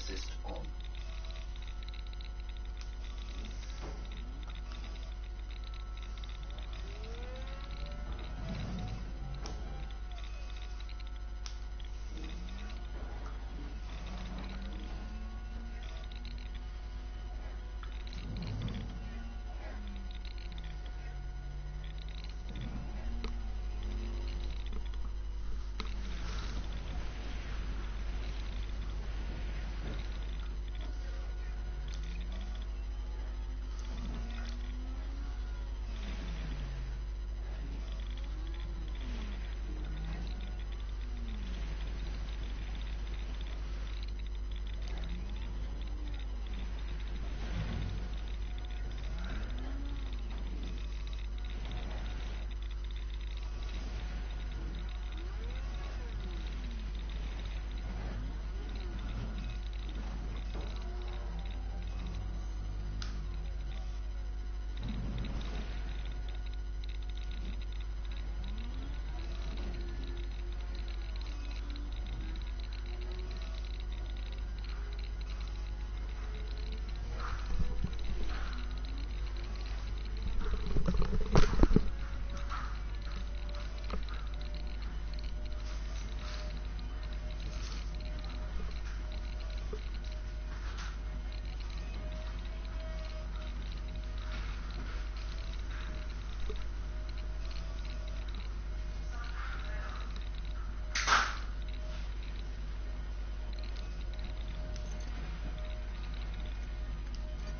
assist on.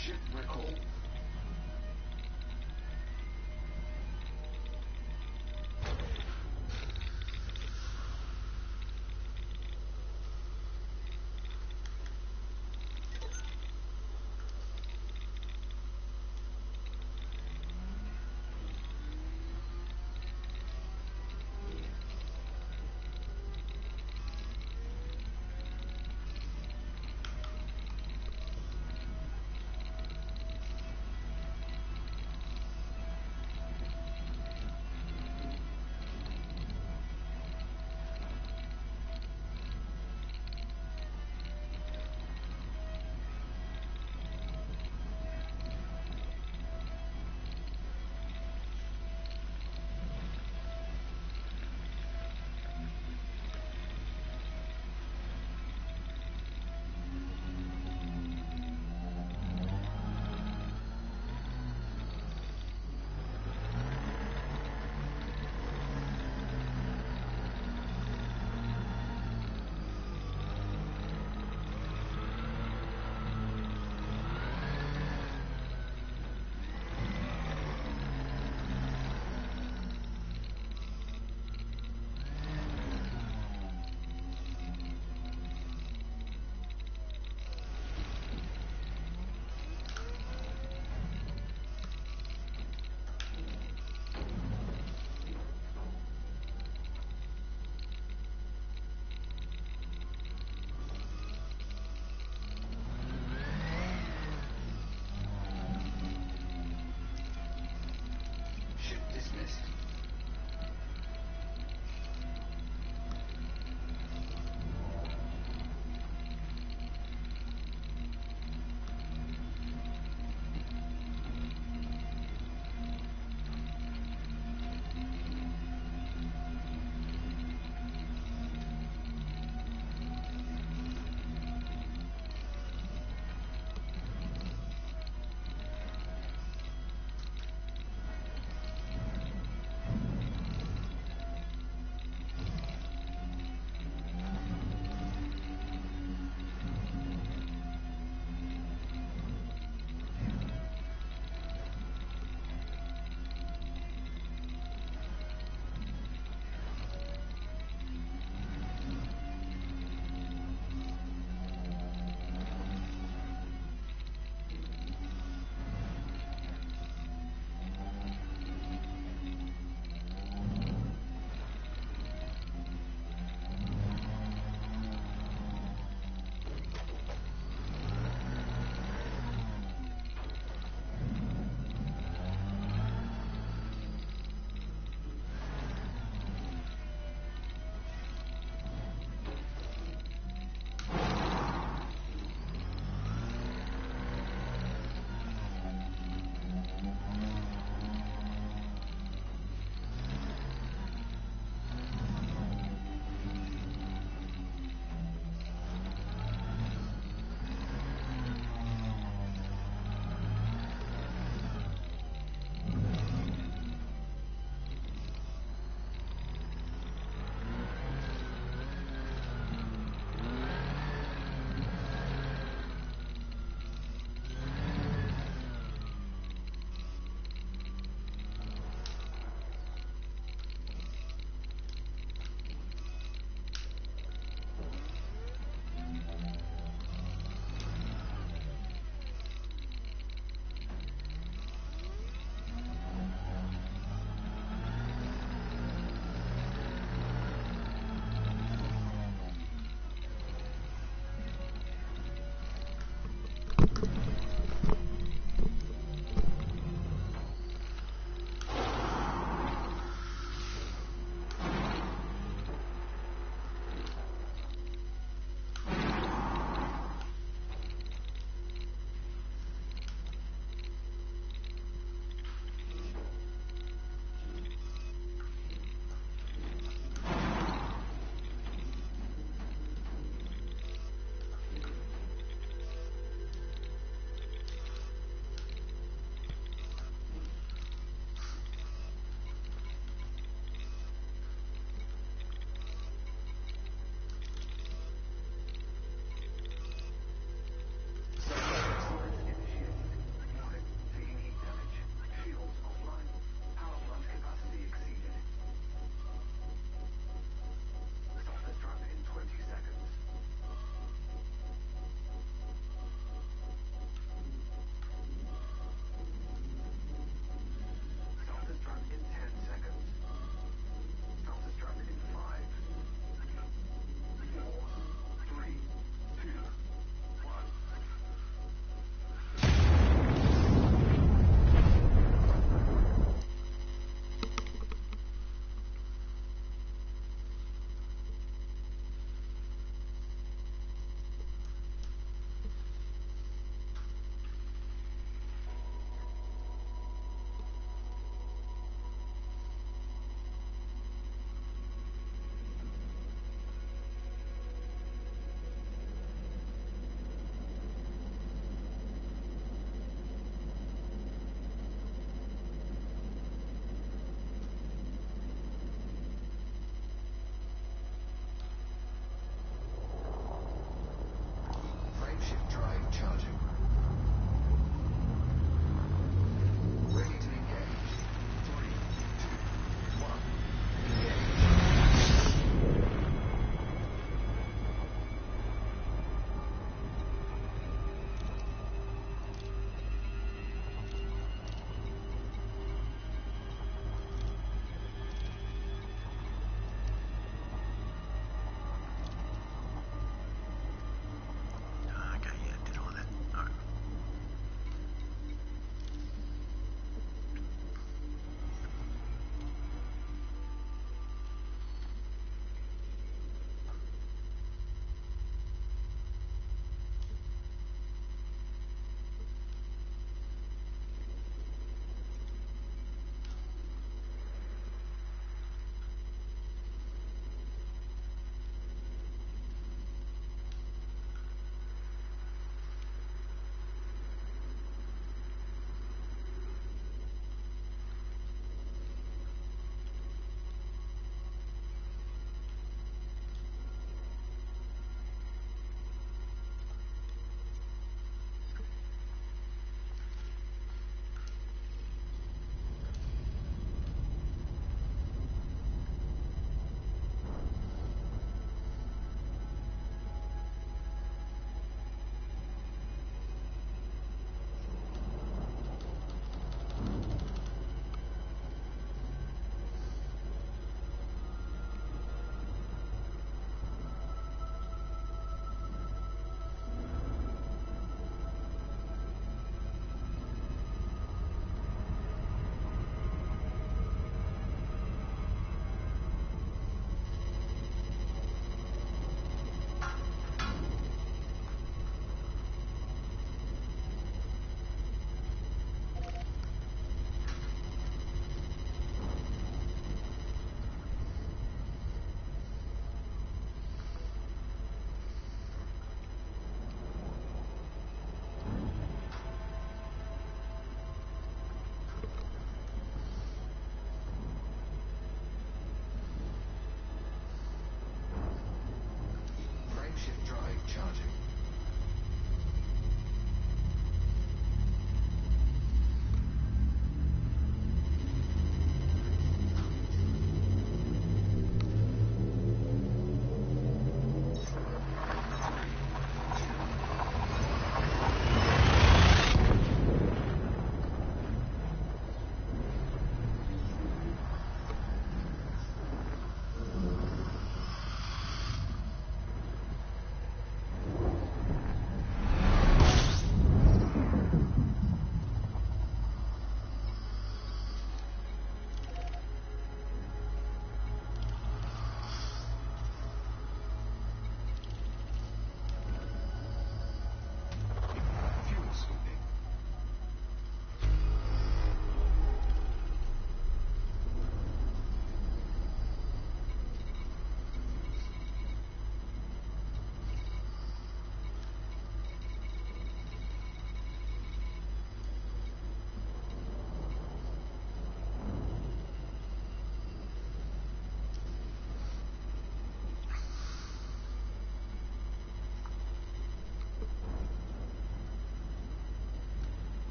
Ship recall.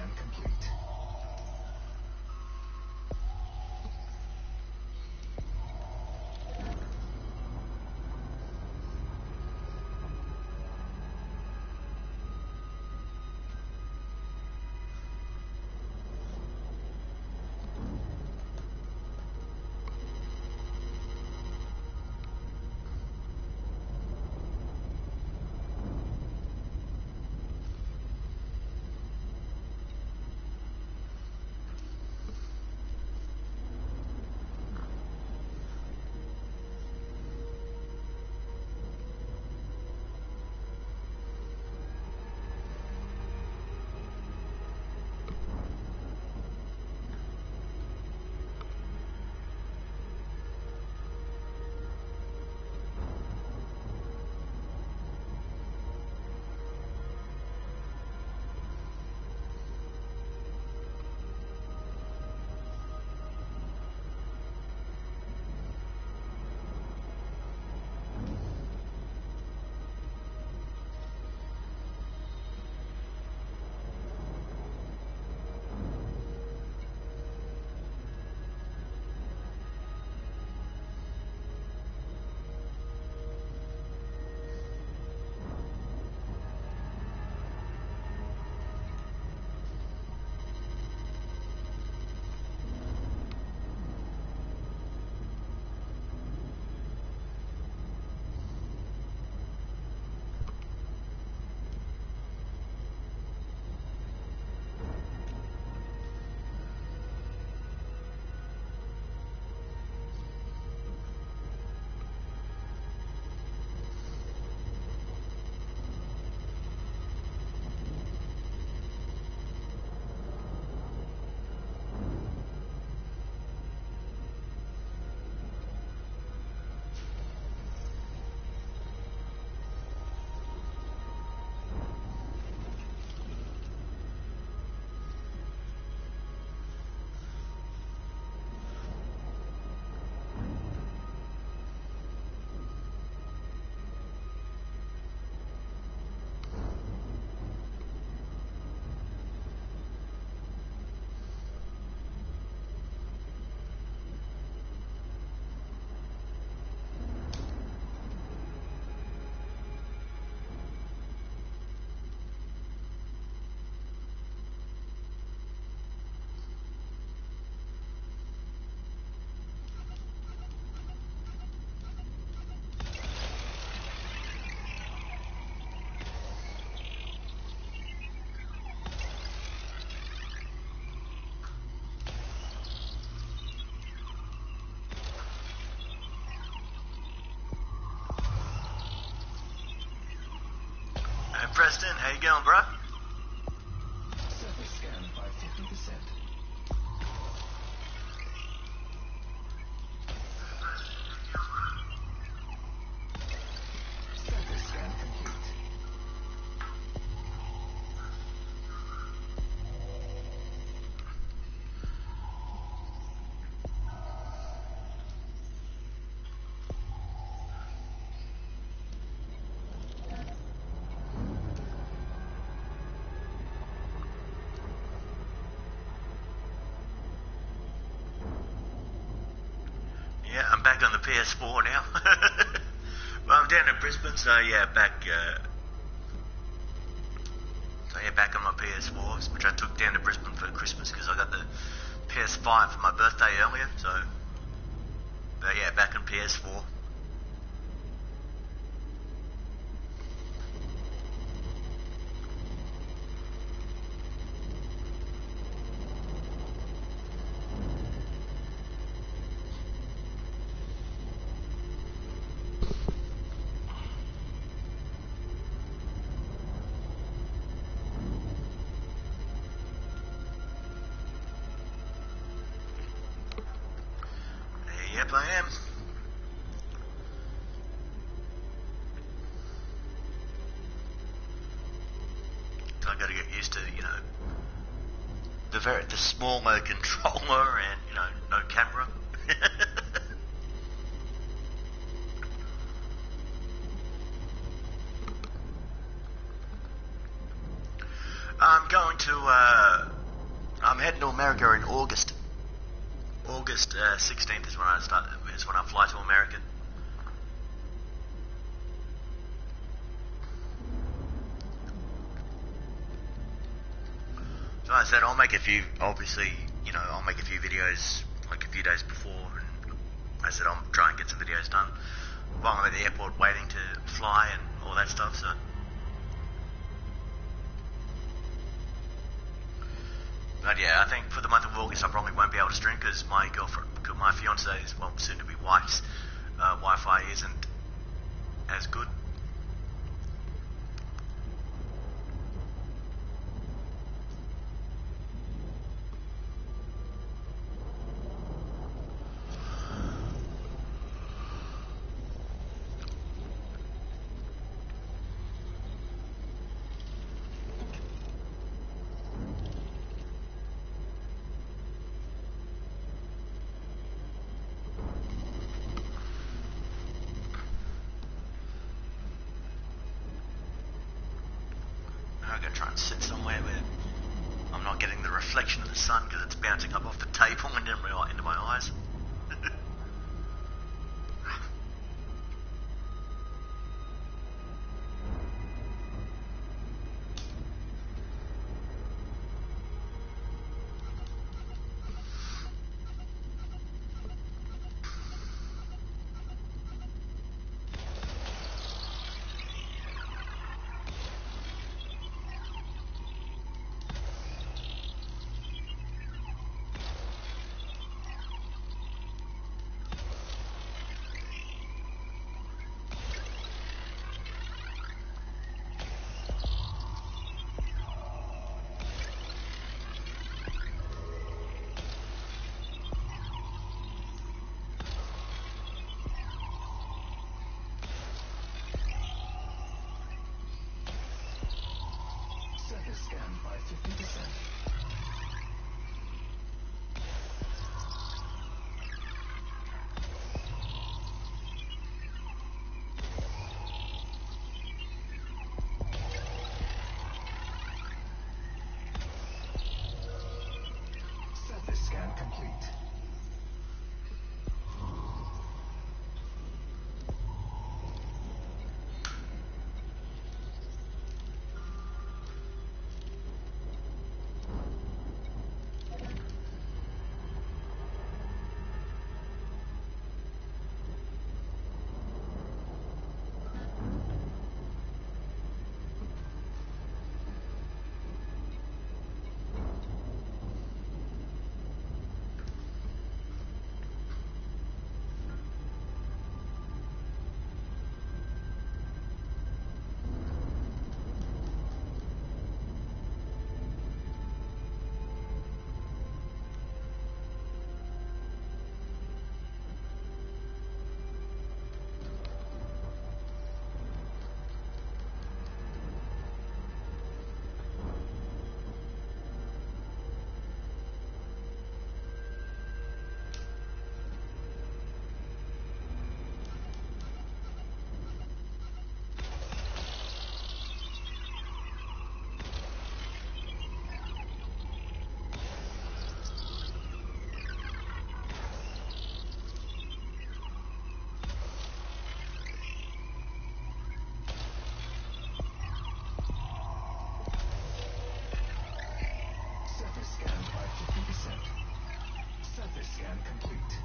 scan complete. Preston, how you going, bro? Surface scan by 50%. Surface scan complete. Yeah, I'm back on the PS4 now. Well, I'm down in Brisbane, so yeah, back on my PS4, which I took down to Brisbane for Christmas because I got the PS5 for my birthday earlier. So, but yeah, back on PS4. Yep, I am. I got to get used to, the smaller controller and no camera. I'm going to August 16th is when I start. Is when I fly to America. So I said I'll make a few. Obviously, you know, I'll make a few videos like a few days before, and I said I'll try and get some videos done while I'm at the airport waiting to fly and all that stuff. So. But yeah, I think for the month of August I probably won't be able to stream because my fiance's, well, soon to be wife's Wi-Fi isn't as good. I'm going to try and sit somewhere where I'm not getting the reflection of the sun because it's bouncing up off the table and into my eyes. Surface scan by 50%. Surface scan complete. Surface scan by 50%. Surface scan complete.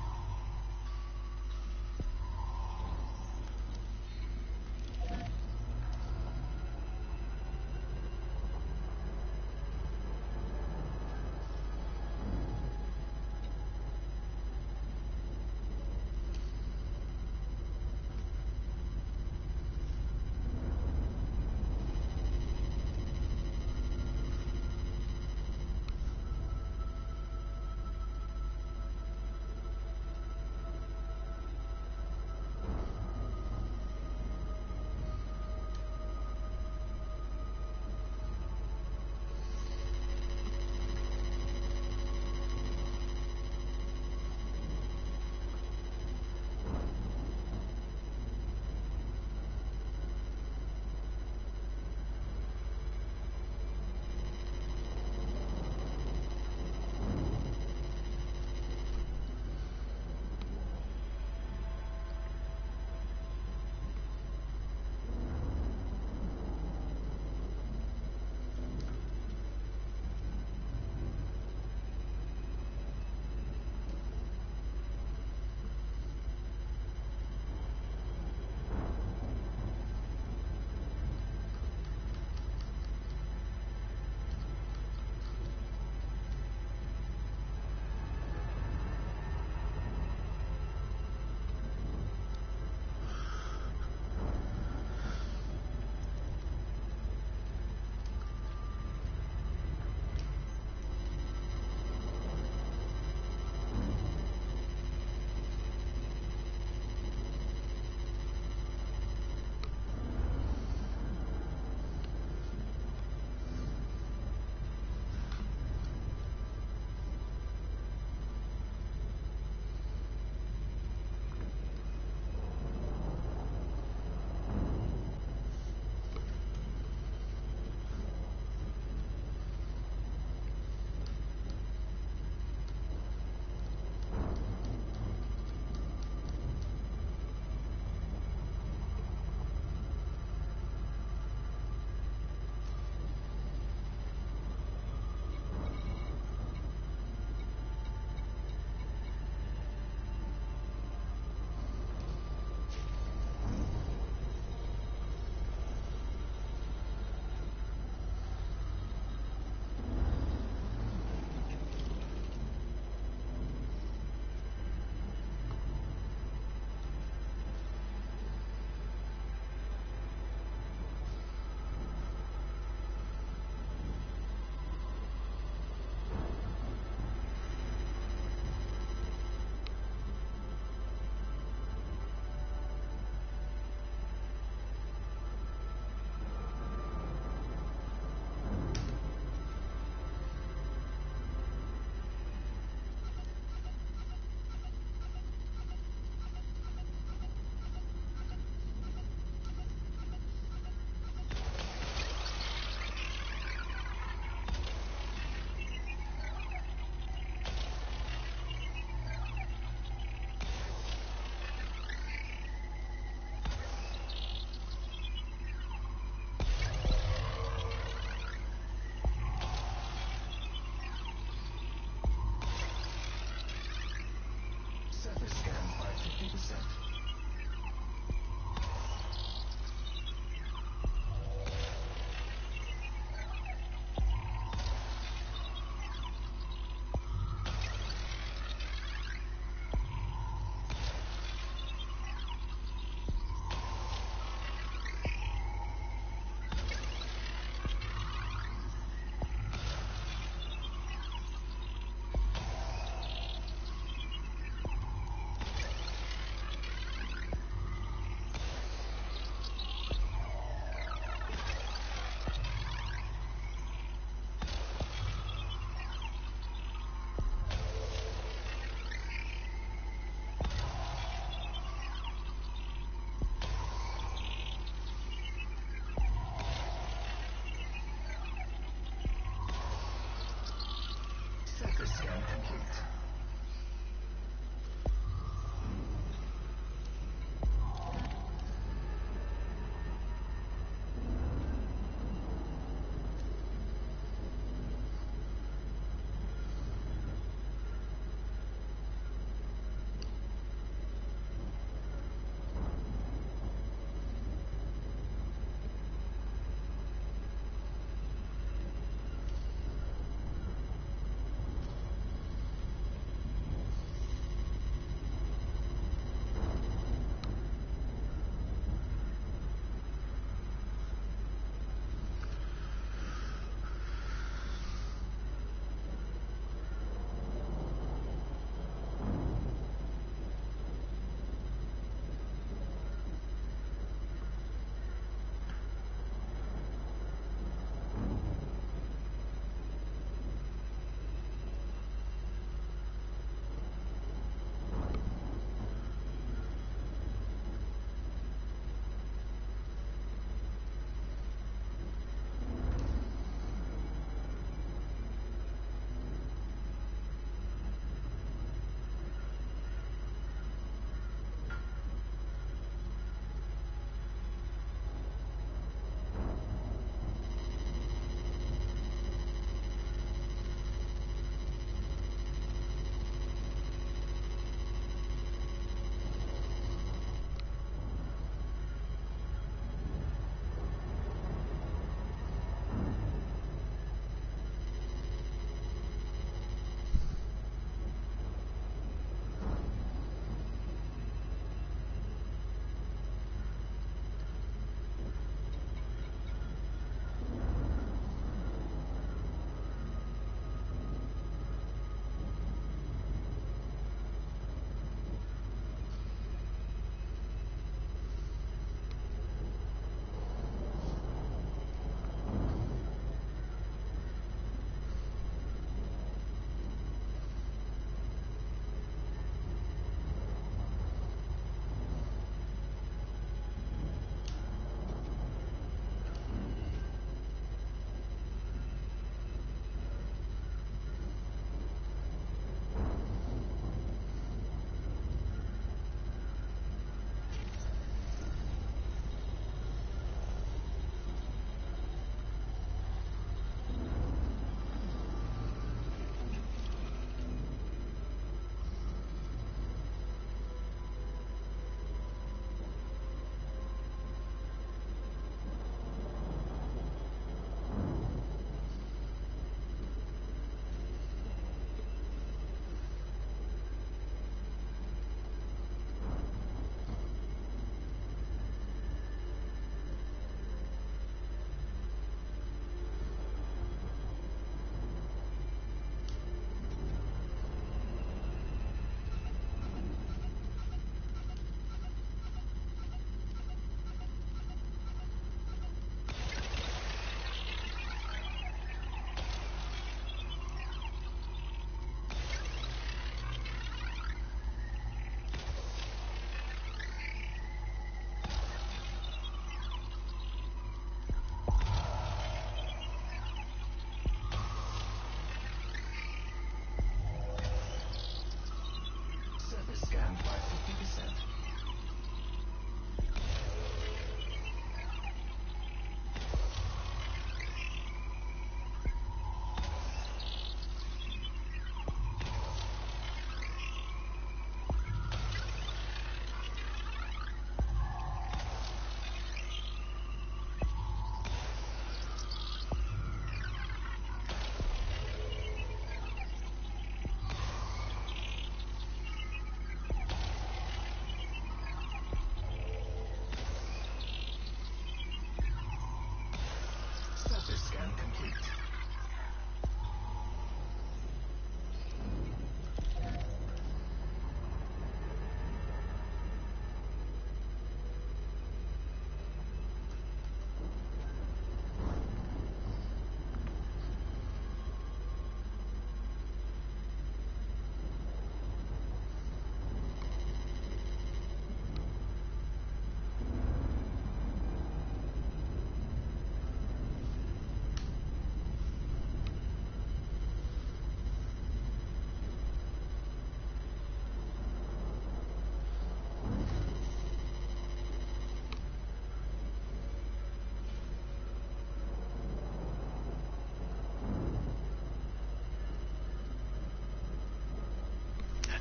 50%.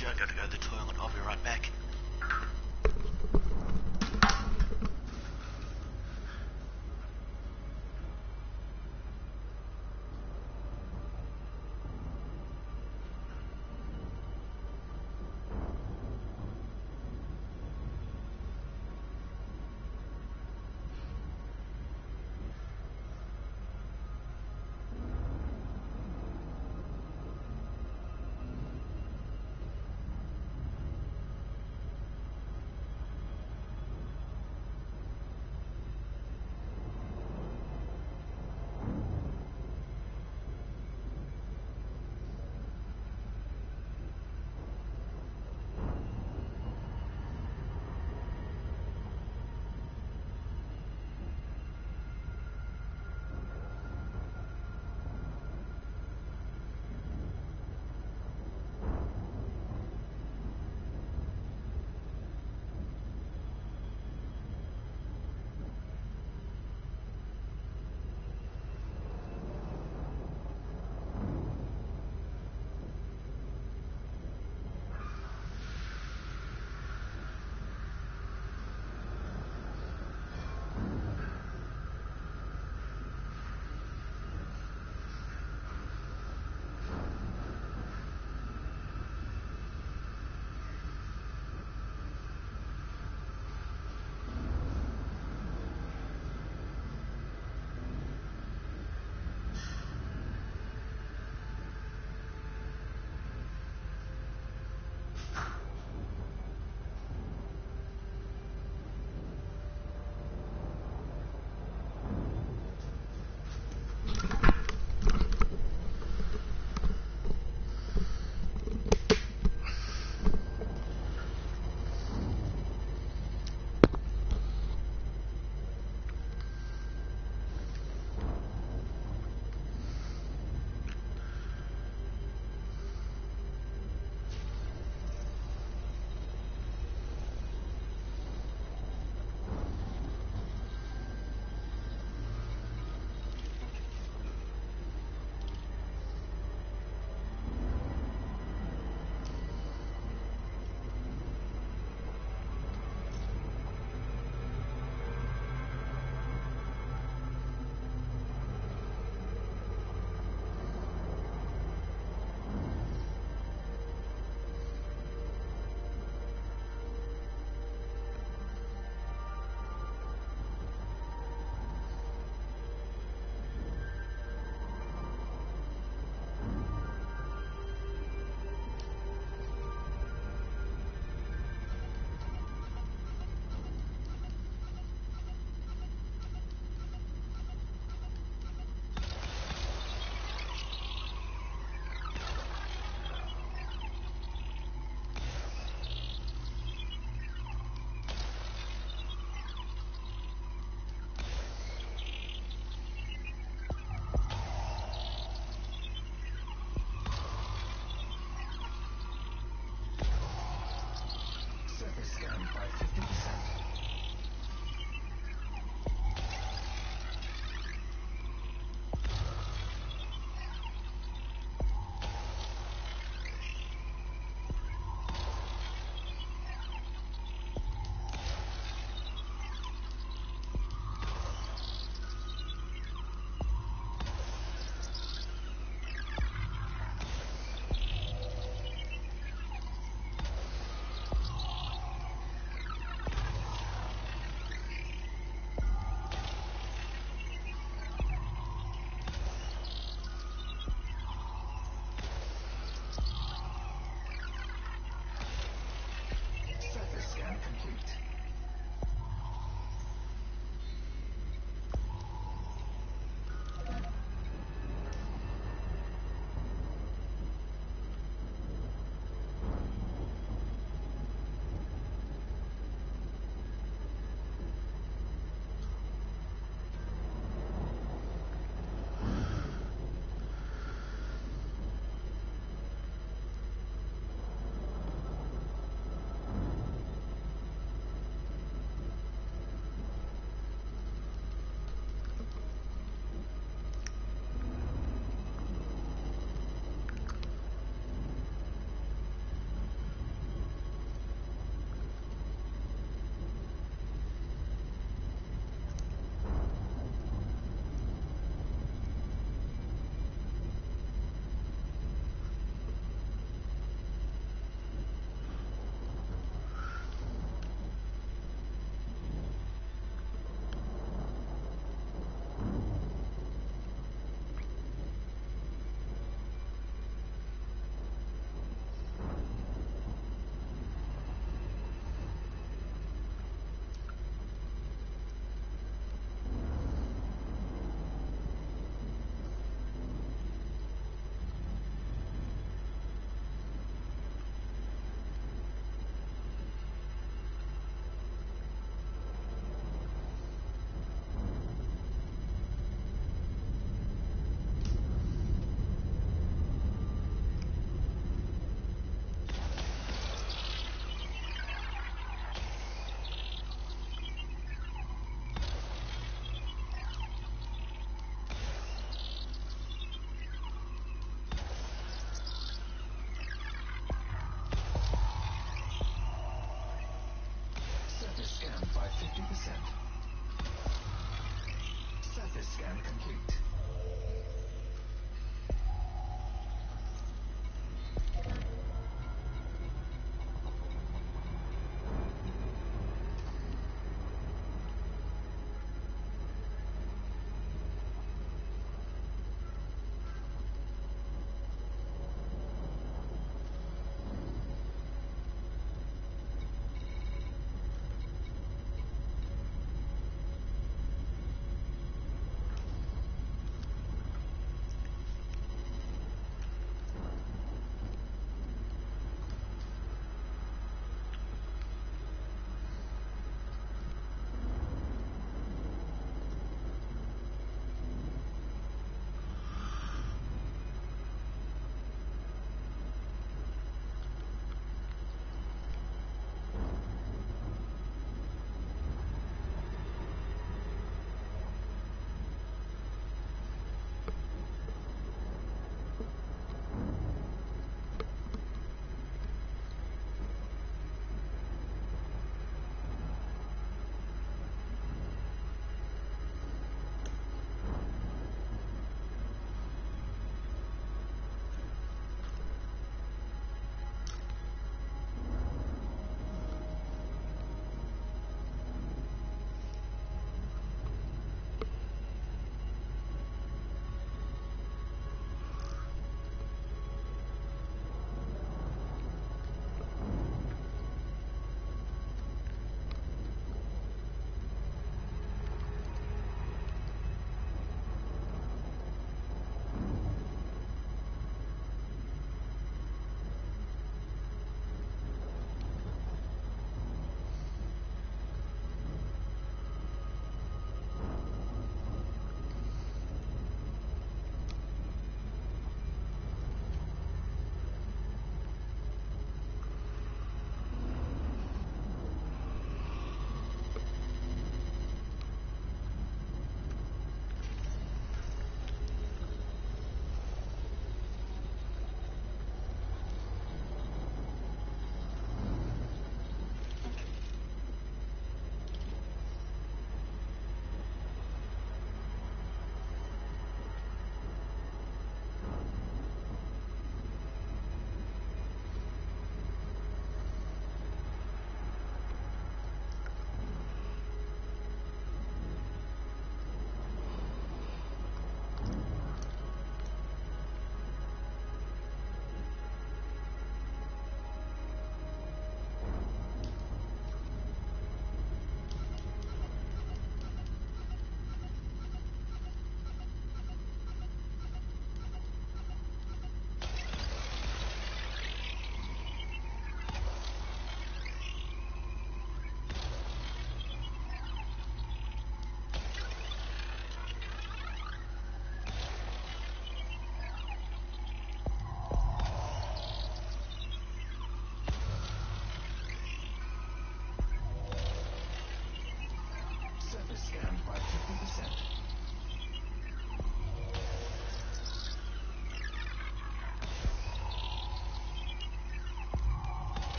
you. I gotta go to the toilet. I'll be right back. scan complete.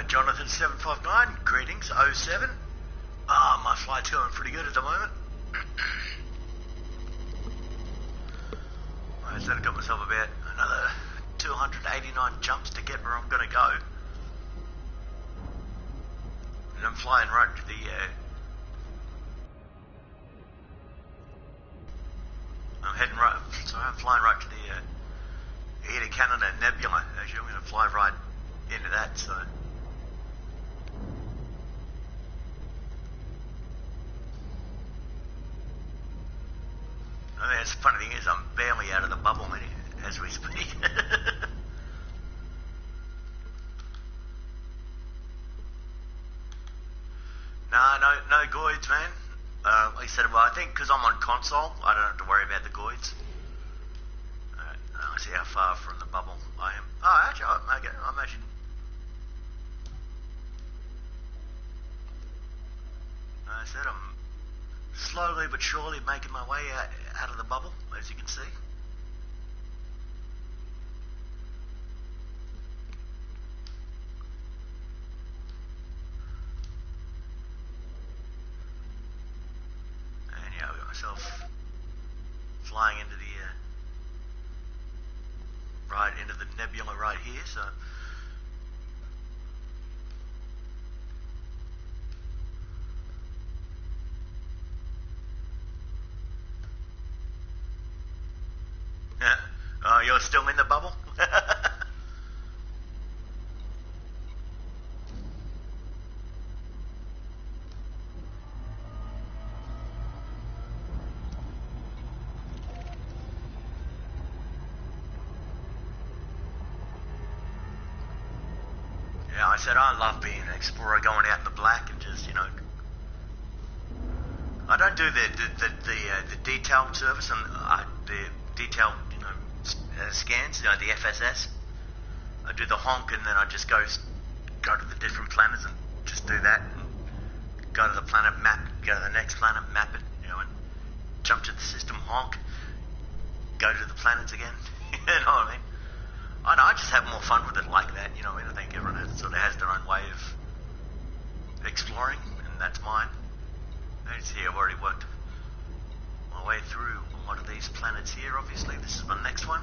Jonathan759, greetings, '07. My flight's going pretty good at the moment. I've got myself about another 289 jumps to get where I'm going to go. And I'm flying right to the... I'm flying right to the Eta Canada Nebula. Actually, I'm going to fly right into that, so... I mean, the funny thing is, I'm barely out of the bubble as we speak. No goids, man. Like I said, well, I think because I'm on console, I don't have to worry about the goids. Let's see how far from the bubble I am. Oh, actually, I'm actually... I said I'm slowly but surely making my way out of the bubble, as you can see. And yeah, I've got myself flying into the right into the nebula right here, so oh, you're still in the bubble? Yeah, I said I love being an explorer, going out in the black and just, I don't do the detailed service and the detailed, scans, the FSS. I do the honk and then I just go to the different planets and just do that. And go to the planet, map, go to the next planet, map it, and jump to the system, honk, go to the planets again. You know what I mean? I know, I just have more fun with it like that, I think everyone sort of has their own way of exploring, and that's mine. You see, I've already worked my way through one of these planets here, obviously. This is my next one.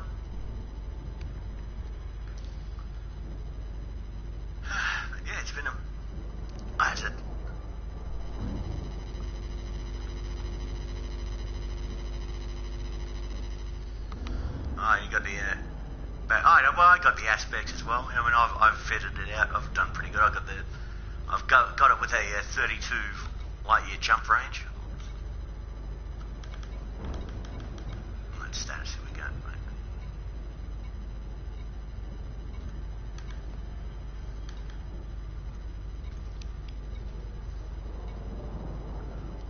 Yeah, it's been has it? Oh, you got the, I got the aspects as well. I mean, I've fitted it out. I've done pretty good. I've got it with a 32 light year jump range. What status have we got, mate?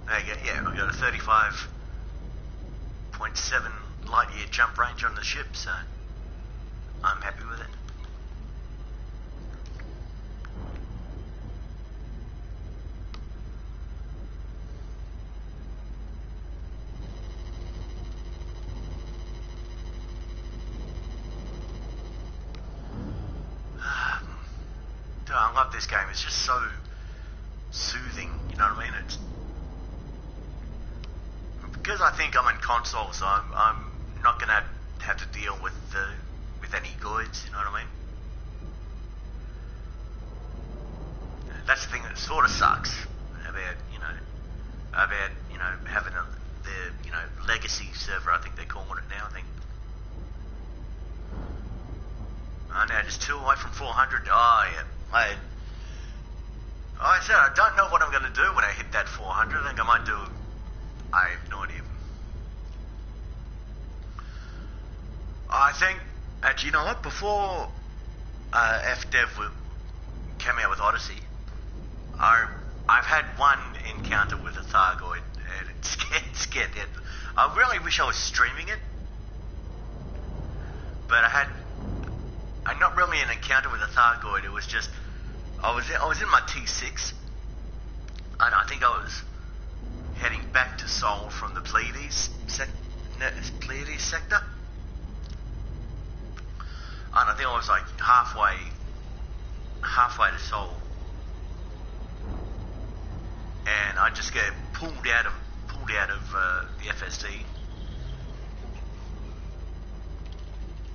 There you go. Yeah, I've got a 35.7 light year jump range on the ship, so I'm happy with it. I love this game. It's just so soothing, you know what I mean? It's because I think I'm in console, so I'm not going to have to deal with any goids, you know what I mean? That's the thing that sort of sucks about having the legacy server. I think they're calling it now. I think. Oh, now just 2 away from 400. Oh yeah. I said I don't know what I'm going to do when I hit that 400. I think I might do. I have no idea. I think, actually, you know what? Before FDev came out with Odyssey, I've had one encounter with a Thargoid, and it scared it. I really wish I was streaming it, but I not really an encounter with a Thargoid. It was just I was in my T6, and I think I was heading back to Sol from the Pleiades sector. And I think I was like halfway to Sol and I just get pulled out of the FSD,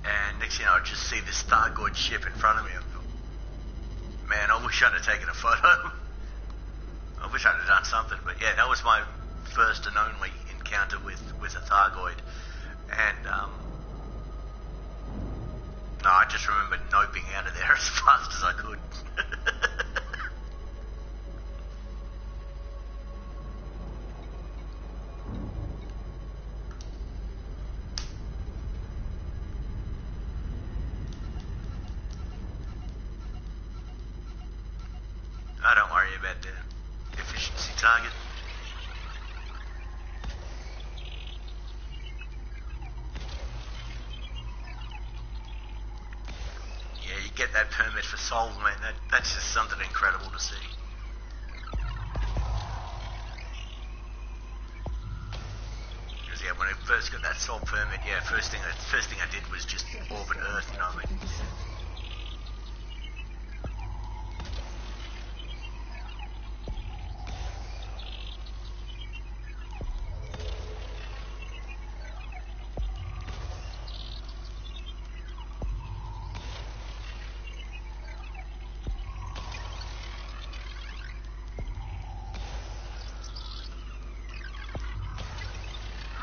and next thing you know, I just see this Thargoid ship in front of me. I thought, man, I wish I'd have taken a photo. I wish I'd have done something, but yeah, that was my first and only encounter with a Thargoid, and no, I just remember noping out of there as fast as I could. Oh, don't worry about the efficiency target. Yeah, you get that permit for Sol, man. That's just something incredible to see. Because yeah, when I first got that Sol permit, yeah, first thing I did was just orbit Earth, you know what I mean?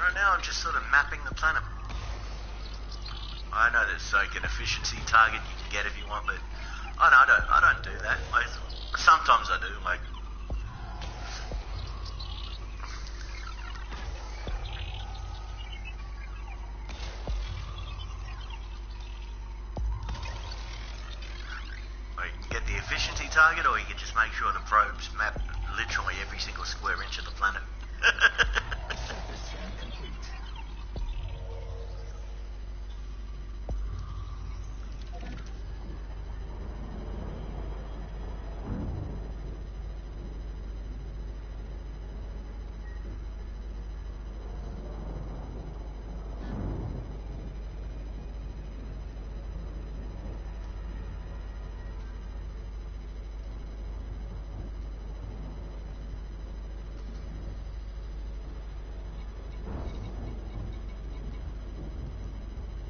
Right now I'm just sort of mapping the planet. I know there's like an efficiency target you can get if you want, but I don't do that. Sometimes I do, like you can get the efficiency target, or you can just make sure the probes map literally every single square inch of the planet. Surface scan complete.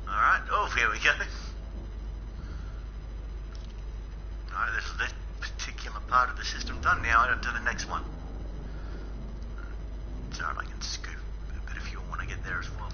Alright, oh, here we go. Alright, this is that particular part of the system done. Now on to the next one. It's alright, I can scoop a bit of fuel when I get there as well.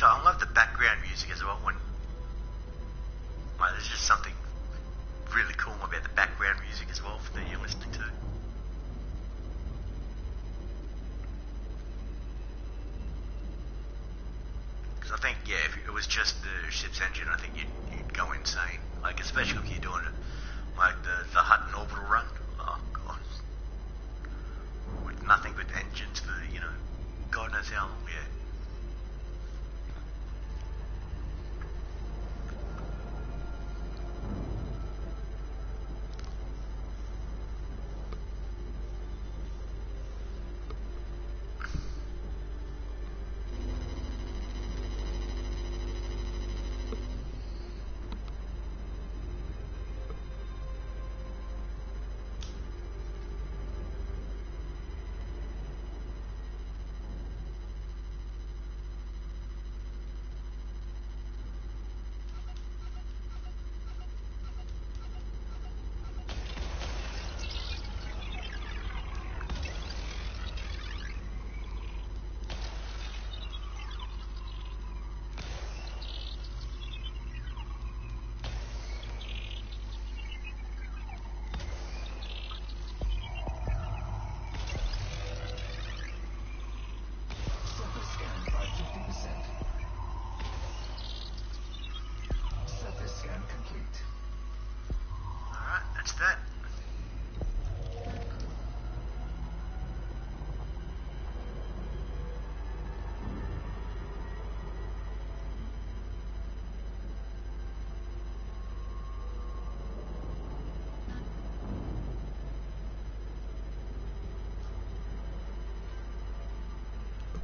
I love the background music as well. When there's just something really cool about the background music as well that you're listening to. Because I think, yeah, if it was just the ship's engine, I think you'd go insane. Like, especially if you're doing it like the Hutton orbital run. Oh god, with nothing but engines for God knows how long. Yeah.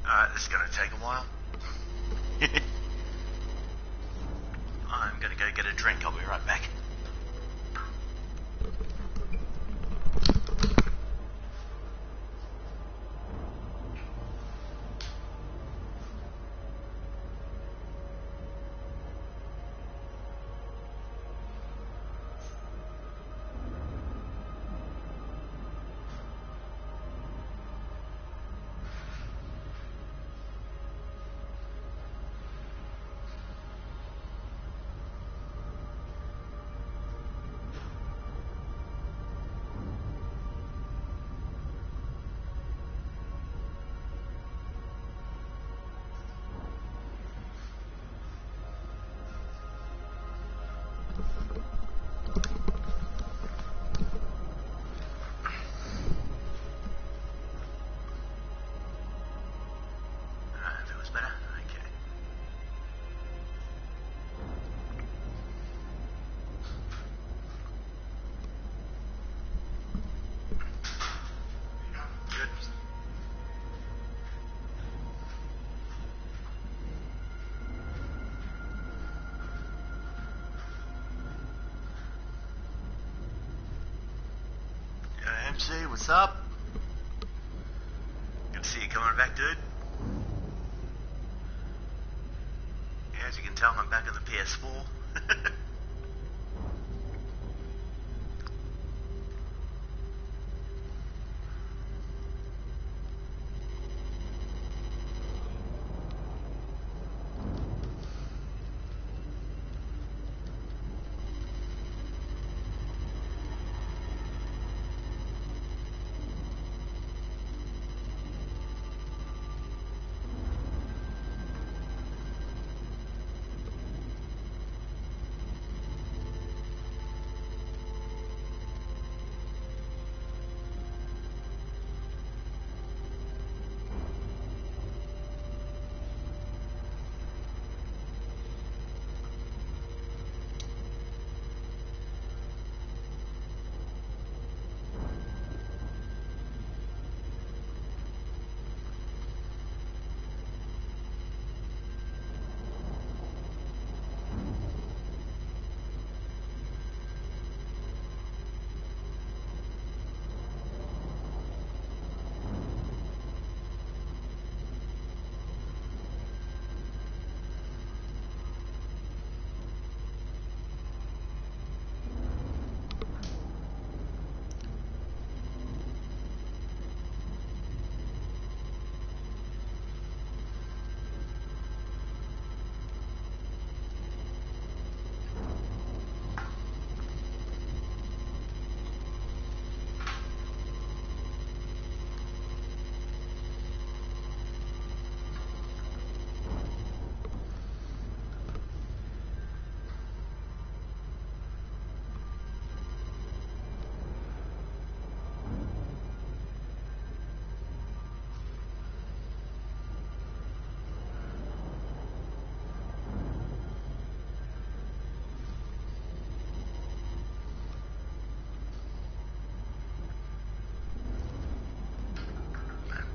Alright, this is gonna take a while. I'm gonna go get a drink. I'll be right back. That was better. Okay. Good. Yeah, MC, what's up? Good to see you coming back, dude. Yeah, as you can tell, I'm back on the PS4.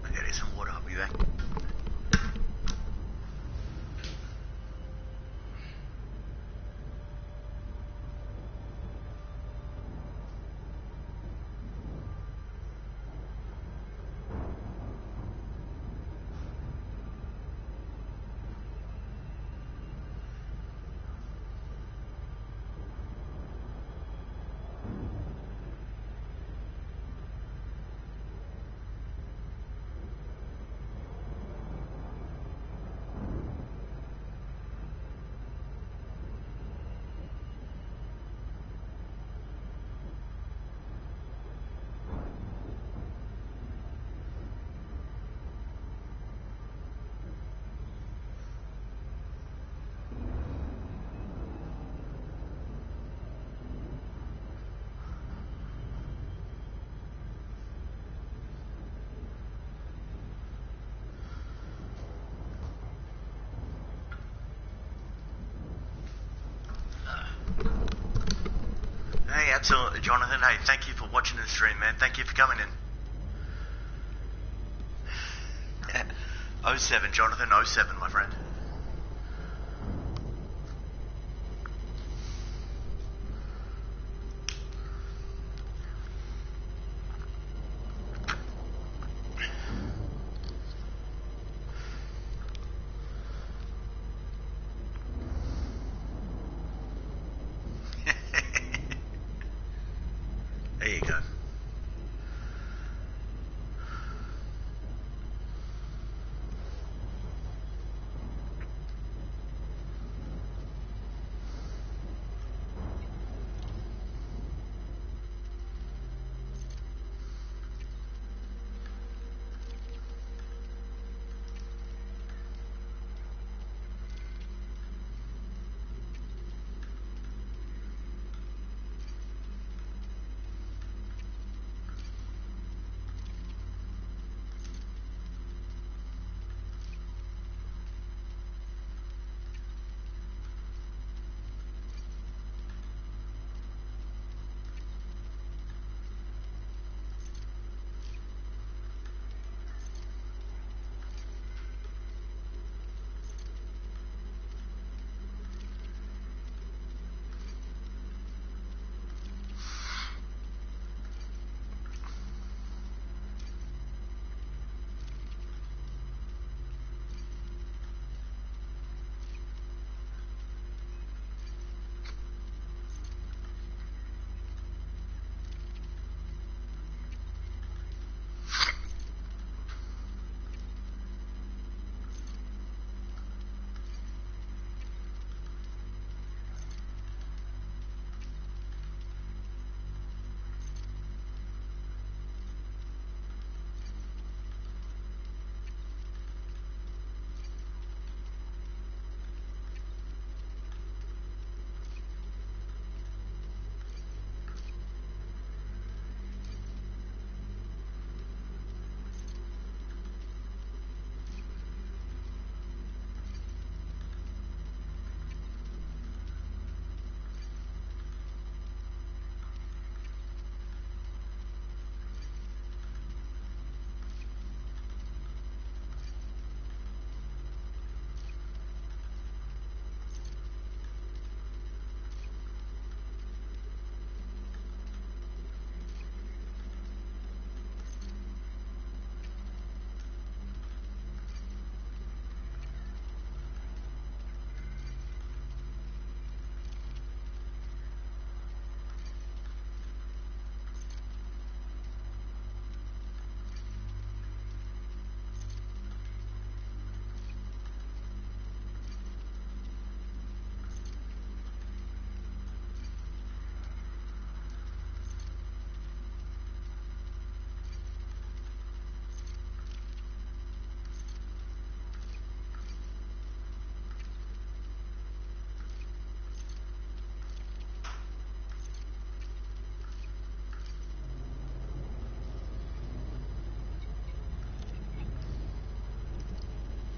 I gotta get some water, I'll be back. Hey, absolutely, Jonathan. Hey, thank you for watching the stream, man. Thank you for coming in. 07, Jonathan, 07, my friend. There you go.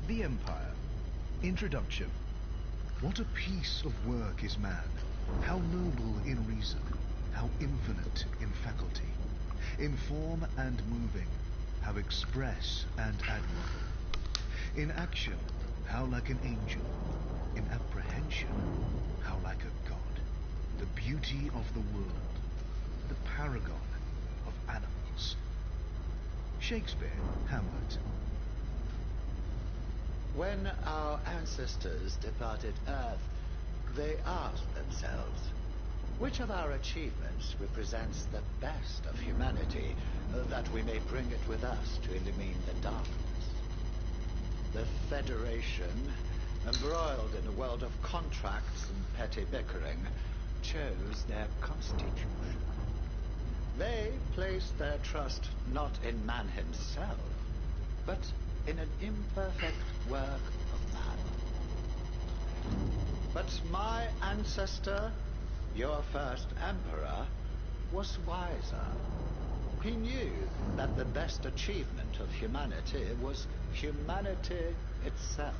The Empire. Introduction. What a piece of work is man, how noble in reason, how infinite in faculty, in form and moving, how express and admirable. In action, how like an angel, in apprehension, how like a god, the beauty of the world, the paragon of animals. Shakespeare, Hamlet. When our ancestors departed Earth, they asked themselves, which of our achievements represents the best of humanity, that we may bring it with us to illumine the darkness? The Federation, embroiled in a world of contracts and petty bickering, chose their constitution. They placed their trust not in man himself, but in an imperfect work of man. But my ancestor, your first emperor, was wiser. He knew that the best achievement of humanity was humanity itself.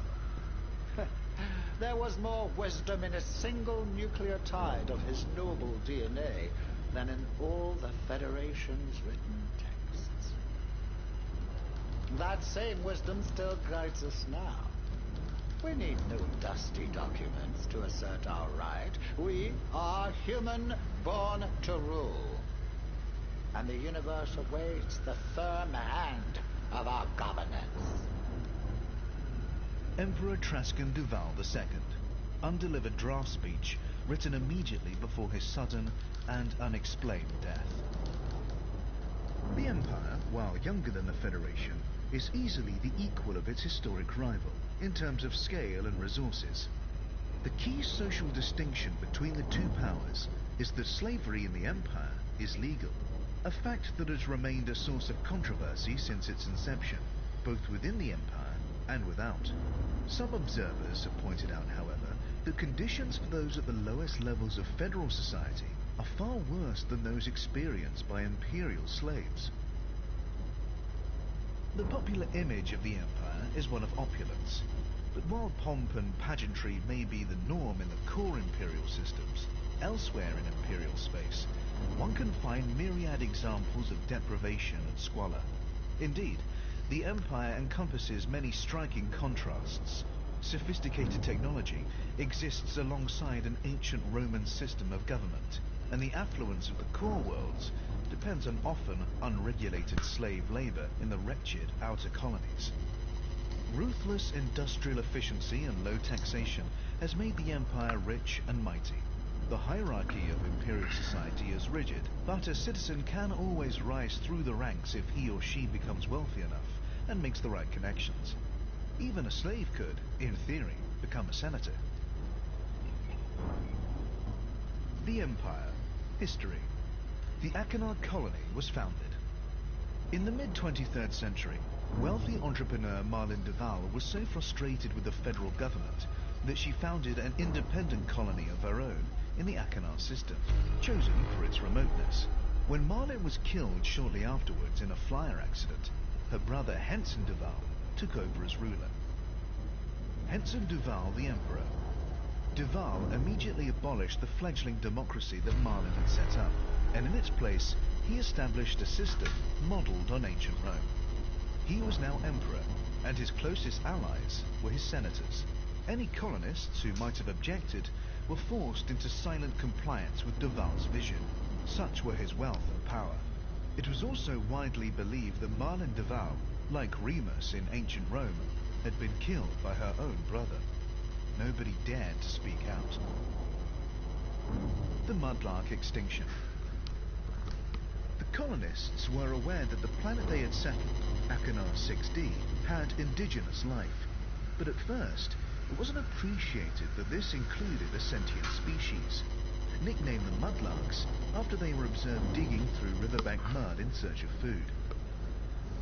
There was more wisdom in a single nucleotide of his noble DNA than in all the Federation's written texts. That same wisdom still guides us now. We need no dusty documents to assert our right. We are human, born to rule. And the universe awaits the firm hand of our governance. Emperor Trascan Duval II, undelivered draft speech written immediately before his sudden and unexplained death. The Empire, while younger than the Federation, is easily the equal of its historic rival in terms of scale and resources. The key social distinction between the two powers is that slavery in the Empire is legal, a fact that has remained a source of controversy since its inception, both within the Empire and without. Some observers have pointed out, however, that conditions for those at the lowest levels of federal society are far worse than those experienced by imperial slaves. The popular image of the Empire is one of opulence, but while pomp and pageantry may be the norm in the core imperial systems, elsewhere in imperial space, one can find myriad examples of deprivation and squalor. Indeed, the Empire encompasses many striking contrasts. Sophisticated technology exists alongside an ancient Roman system of government, and the affluence of the core worlds depends on often unregulated slave labor in the wretched outer colonies. Ruthless industrial efficiency and low taxation has made the Empire rich and mighty. The hierarchy of imperial society is rigid, but a citizen can always rise through the ranks if he or she becomes wealthy enough and makes the right connections. Even a slave could, in theory, become a senator. The Empire. History. The Achenar colony was founded. In the mid-23rd century, wealthy entrepreneur Marlene Duval was so frustrated with the federal government that she founded an independent colony of her own in the Achenar system, chosen for its remoteness. When Marlene was killed shortly afterwards in a flyer accident, her brother Henson Duval took over as ruler. Henson Duval, the Emperor. Duval immediately abolished the fledgling democracy that Marlene had set up, and in its place, he established a system modelled on ancient Rome. He was now Emperor, and his closest allies were his senators. Any colonists who might have objected were forced into silent compliance with Duval's vision. Such were his wealth and power. It was also widely believed that Marlene Duval, like Remus in ancient Rome, had been killed by her own brother. Nobody dared to speak out. The Mudlark extinction. The colonists were aware that the planet they had settled, Achenar 6D, had indigenous life, but at first it wasn't appreciated that this included a sentient species, nicknamed the Mudlarks after they were observed digging through riverbank mud in search of food.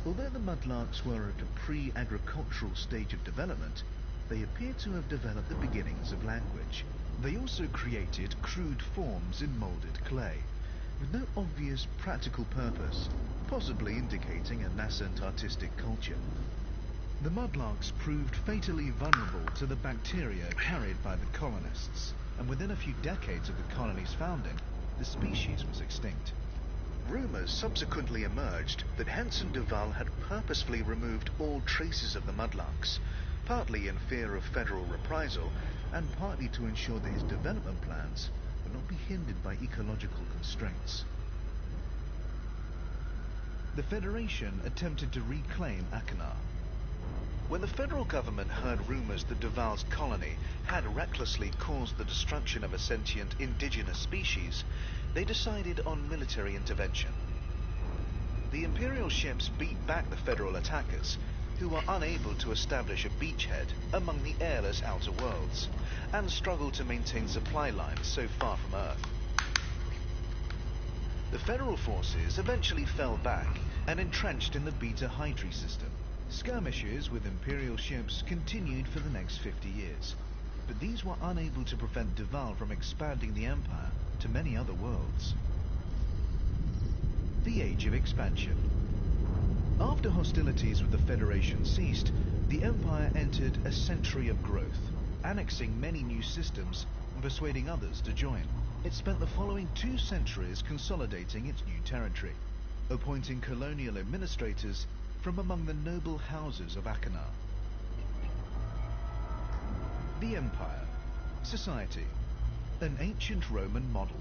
Although the Mudlarks were at a pre-agricultural stage of development, they appear to have developed the beginnings of language. They also created crude forms in molded clay, with no obvious practical purpose, possibly indicating a nascent artistic culture. The Mudlarks proved fatally vulnerable to the bacteria carried by the colonists, and within a few decades of the colony's founding, the species was extinct. Rumours subsequently emerged that Henson Duval had purposefully removed all traces of the Mudlarks, partly in fear of federal reprisal, and partly to ensure that his development plans would not be hindered by ecological constraints. The Federation attempted to reclaim Achenar. When the federal government heard rumours that Duval's colony had recklessly caused the destruction of a sentient indigenous species, they decided on military intervention. The Imperial ships beat back the federal attackers, who were unable to establish a beachhead among the airless outer worlds, and struggled to maintain supply lines so far from Earth. The federal forces eventually fell back and entrenched in the Beta Hydri system. Skirmishes with Imperial ships continued for the next 50 years, but these were unable to prevent Duval from expanding the Empire to many other worlds. The Age of Expansion. After hostilities with the Federation ceased, the Empire entered a century of growth, annexing many new systems and persuading others to join. It spent the following 2 centuries consolidating its new territory, appointing colonial administrators from among the noble houses of Achenar. The Empire. Society. An ancient Roman model.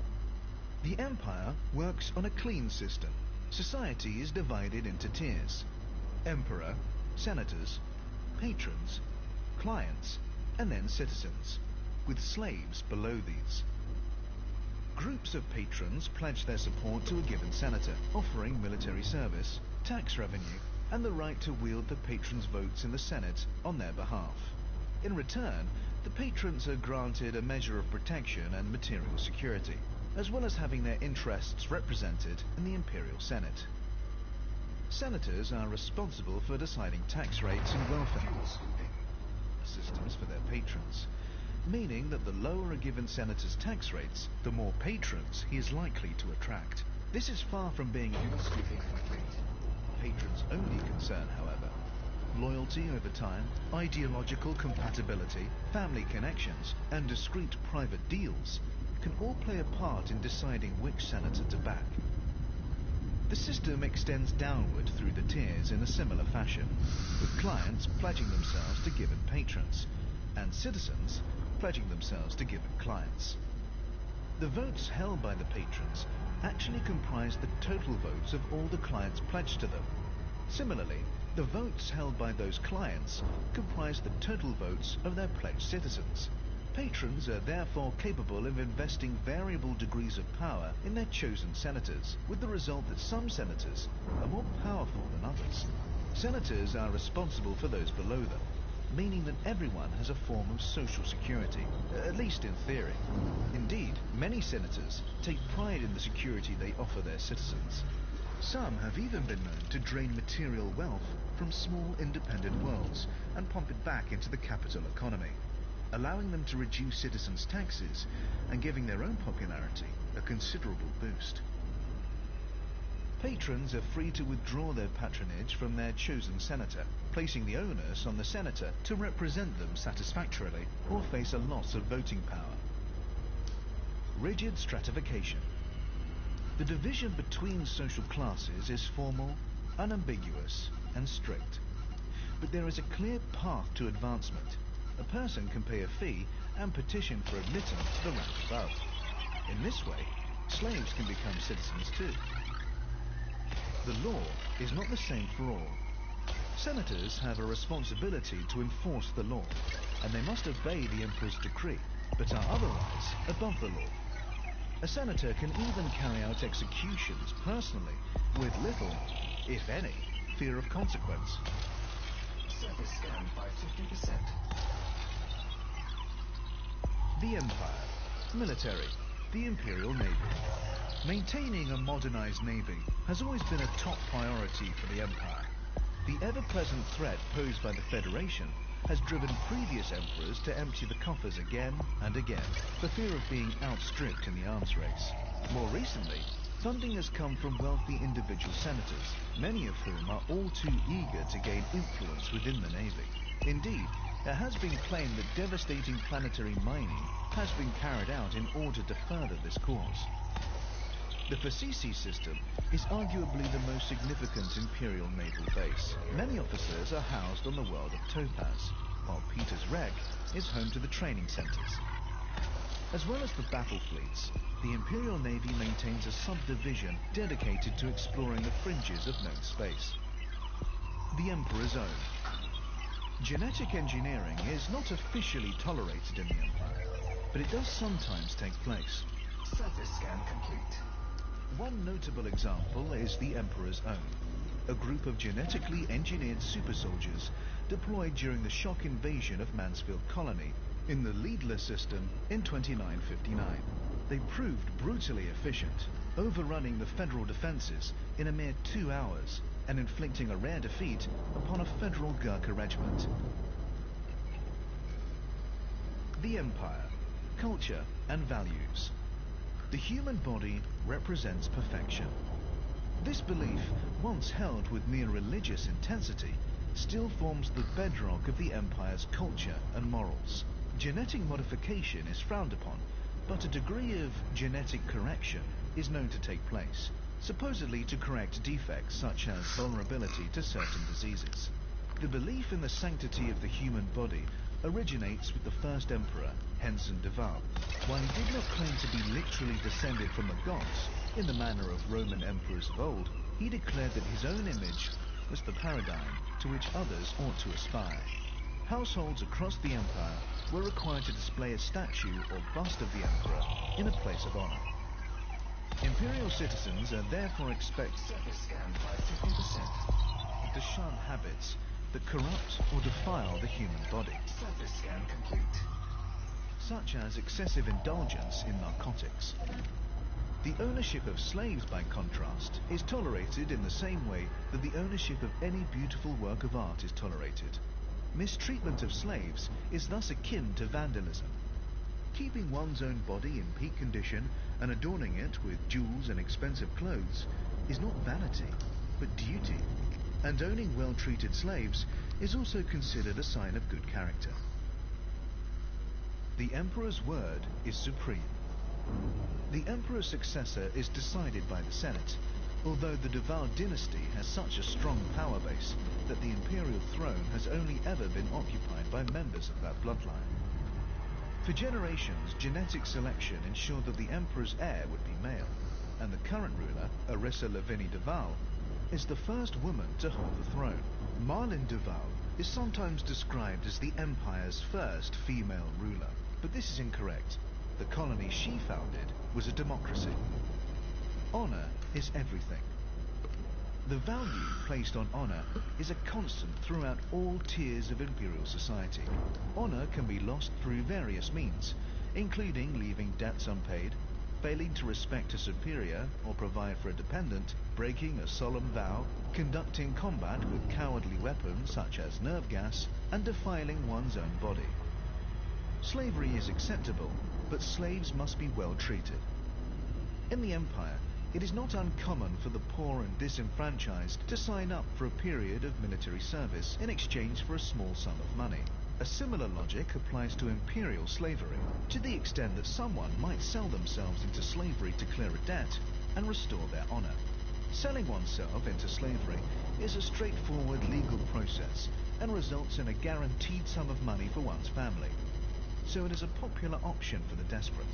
The Empire works on a clean system. Society is divided into tiers. Emperor, senators, patrons, clients, and then citizens, with slaves below these. Groups of patrons pledge their support to a given senator, offering military service, tax revenue, and the right to wield the patrons' votes in the Senate on their behalf. In return, the patrons are granted a measure of protection and material security, as well as having their interests represented in the Imperial Senate. Senators are responsible for deciding tax rates and welfare systems for their patrons, meaning that the lower a given senator's tax rates, the more patrons he is likely to attract. This is far from being patrons' only concern, however. Loyalty over time, ideological compatibility, family connections, and discreet private deals can all play a part in deciding which senator to back. The system extends downward through the tiers in a similar fashion, with clients pledging themselves to given patrons, and citizens pledging themselves to given clients. The votes held by the patrons actually comprise the total votes of all the clients pledged to them. Similarly, the votes held by those clients comprise the total votes of their pledged citizens. Patrons are therefore capable of investing variable degrees of power in their chosen senators, with the result that some senators are more powerful than others. Senators are responsible for those below them, meaning that everyone has a form of social security, at least in theory. Indeed, many senators take pride in the security they offer their citizens. Some have even been known to drain material wealth from small independent worlds and pump it back into the capital economy, allowing them to reduce citizens' taxes and giving their own popularity a considerable boost. Patrons are free to withdraw their patronage from their chosen senator, placing the onus on the senator to represent them satisfactorily or face a loss of voting power. Rigid stratification. The division between social classes is formal, unambiguous, and strict. But there is a clear path to advancement. A person can pay a fee and petition for admittance to the rank above. In this way, slaves can become citizens too. The law is not the same for all. Senators have a responsibility to enforce the law, and they must obey the emperor's decree, but are otherwise above the law. A senator can even carry out executions personally, with little, if any, fear of consequence. Surface scanned by 50%. The Empire. Military. The Imperial Navy. Maintaining a modernized navy has always been a top priority for the Empire. The ever-present threat posed by the Federation has driven previous emperors to empty the coffers again and again, for fear of being outstripped in the arms race. More recently, funding has come from wealthy individual senators, many of whom are all too eager to gain influence within the Navy. Indeed, it has been claimed that devastating planetary mining has been carried out in order to further this cause. The Facisi system is arguably the most significant Imperial naval base. Many officers are housed on the world of Topaz, while Peter's Reg is home to the training centers. As well as the battle fleets, the Imperial Navy maintains a subdivision dedicated to exploring the fringes of known space. The Emperor's Own. Genetic engineering is not officially tolerated in the Empire, but it does sometimes take place. Surface scan complete. One notable example is the Emperor's Own, a group of genetically engineered super soldiers deployed during the shock invasion of Mansfield Colony in the Leadler system in 2959. They proved brutally efficient, overrunning the Federal defenses in a mere 2 hours and inflicting a rare defeat upon a Federal Gurkha regiment. The Empire. Culture and values. The human body represents perfection. This belief, once held with mere religious intensity, still forms the bedrock of the Empire's culture and morals. Genetic modification is frowned upon, but a degree of genetic correction is known to take place. supposedly to correct defects such as vulnerability to certain diseases. The belief in the sanctity of the human body originates with the first emperor, Henson de Val. While he did not claim to be literally descended from the gods, in the manner of Roman emperors of old, he declared that his own image was the paradigm to which others ought to aspire. Households across the empire were required to display a statue or bust of the emperor in a place of honor. Imperial citizens are therefore expected Surface scan by 50%. to shun habits that corrupt or defile the human body, Surface scan complete. such as excessive indulgence in narcotics. The ownership of slaves, by contrast, is tolerated in the same way that the ownership of any beautiful work of art is tolerated. Mistreatment of slaves is thus akin to vandalism. Keeping one's own body in peak condition and adorning it with jewels and expensive clothes is not vanity, but duty. And owning well-treated slaves is also considered a sign of good character. The Emperor's word is supreme. The Emperor's successor is decided by the Senate, although the de Val dynasty has such a strong power base that the imperial throne has only ever been occupied by members of that bloodline. For generations, genetic selection ensured that the Emperor's heir would be male, and the current ruler, Arissa Lavinie de Val, is the first woman to hold the throne. Marlene de Val is sometimes described as the Empire's first female ruler, but this is incorrect. The colony she founded was a democracy. Honor is everything. The value placed on honor is a constant throughout all tiers of imperial society. Honor can be lost through various means, including leaving debts unpaid, failing to respect a superior or provide for a dependent, breaking a solemn vow, conducting combat with cowardly weapons such as nerve gas, and defiling one's own body. Slavery is acceptable, but slaves must be well treated. In the Empire, it is not uncommon for the poor and disenfranchised to sign up for a period of military service in exchange for a small sum of money. A similar logic applies to imperial slavery, to the extent that someone might sell themselves into slavery to clear a debt and restore their honor. Selling oneself into slavery is a straightforward legal process and results in a guaranteed sum of money for one's family, so it is a popular option for the desperate.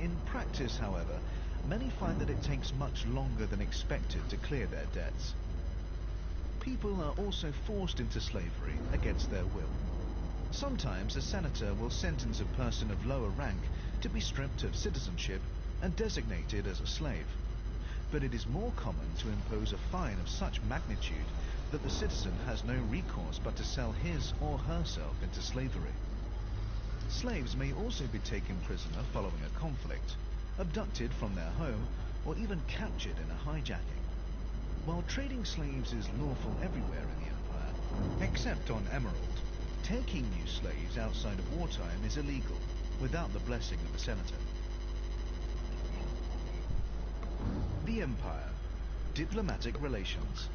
In practice, however, many find that it takes much longer than expected to clear their debts. People are also forced into slavery against their will. Sometimes a senator will sentence a person of lower rank to be stripped of citizenship and designated as a slave. But it is more common to impose a fine of such magnitude that the citizen has no recourse but to sell his or herself into slavery. Slaves may also be taken prisoner following a conflict, abducted from their home, or even captured in a hijacking. While trading slaves is lawful everywhere in the Empire, except on Emerald, taking new slaves outside of wartime is illegal, without the blessing of a senator. The Empire. Diplomatic relations.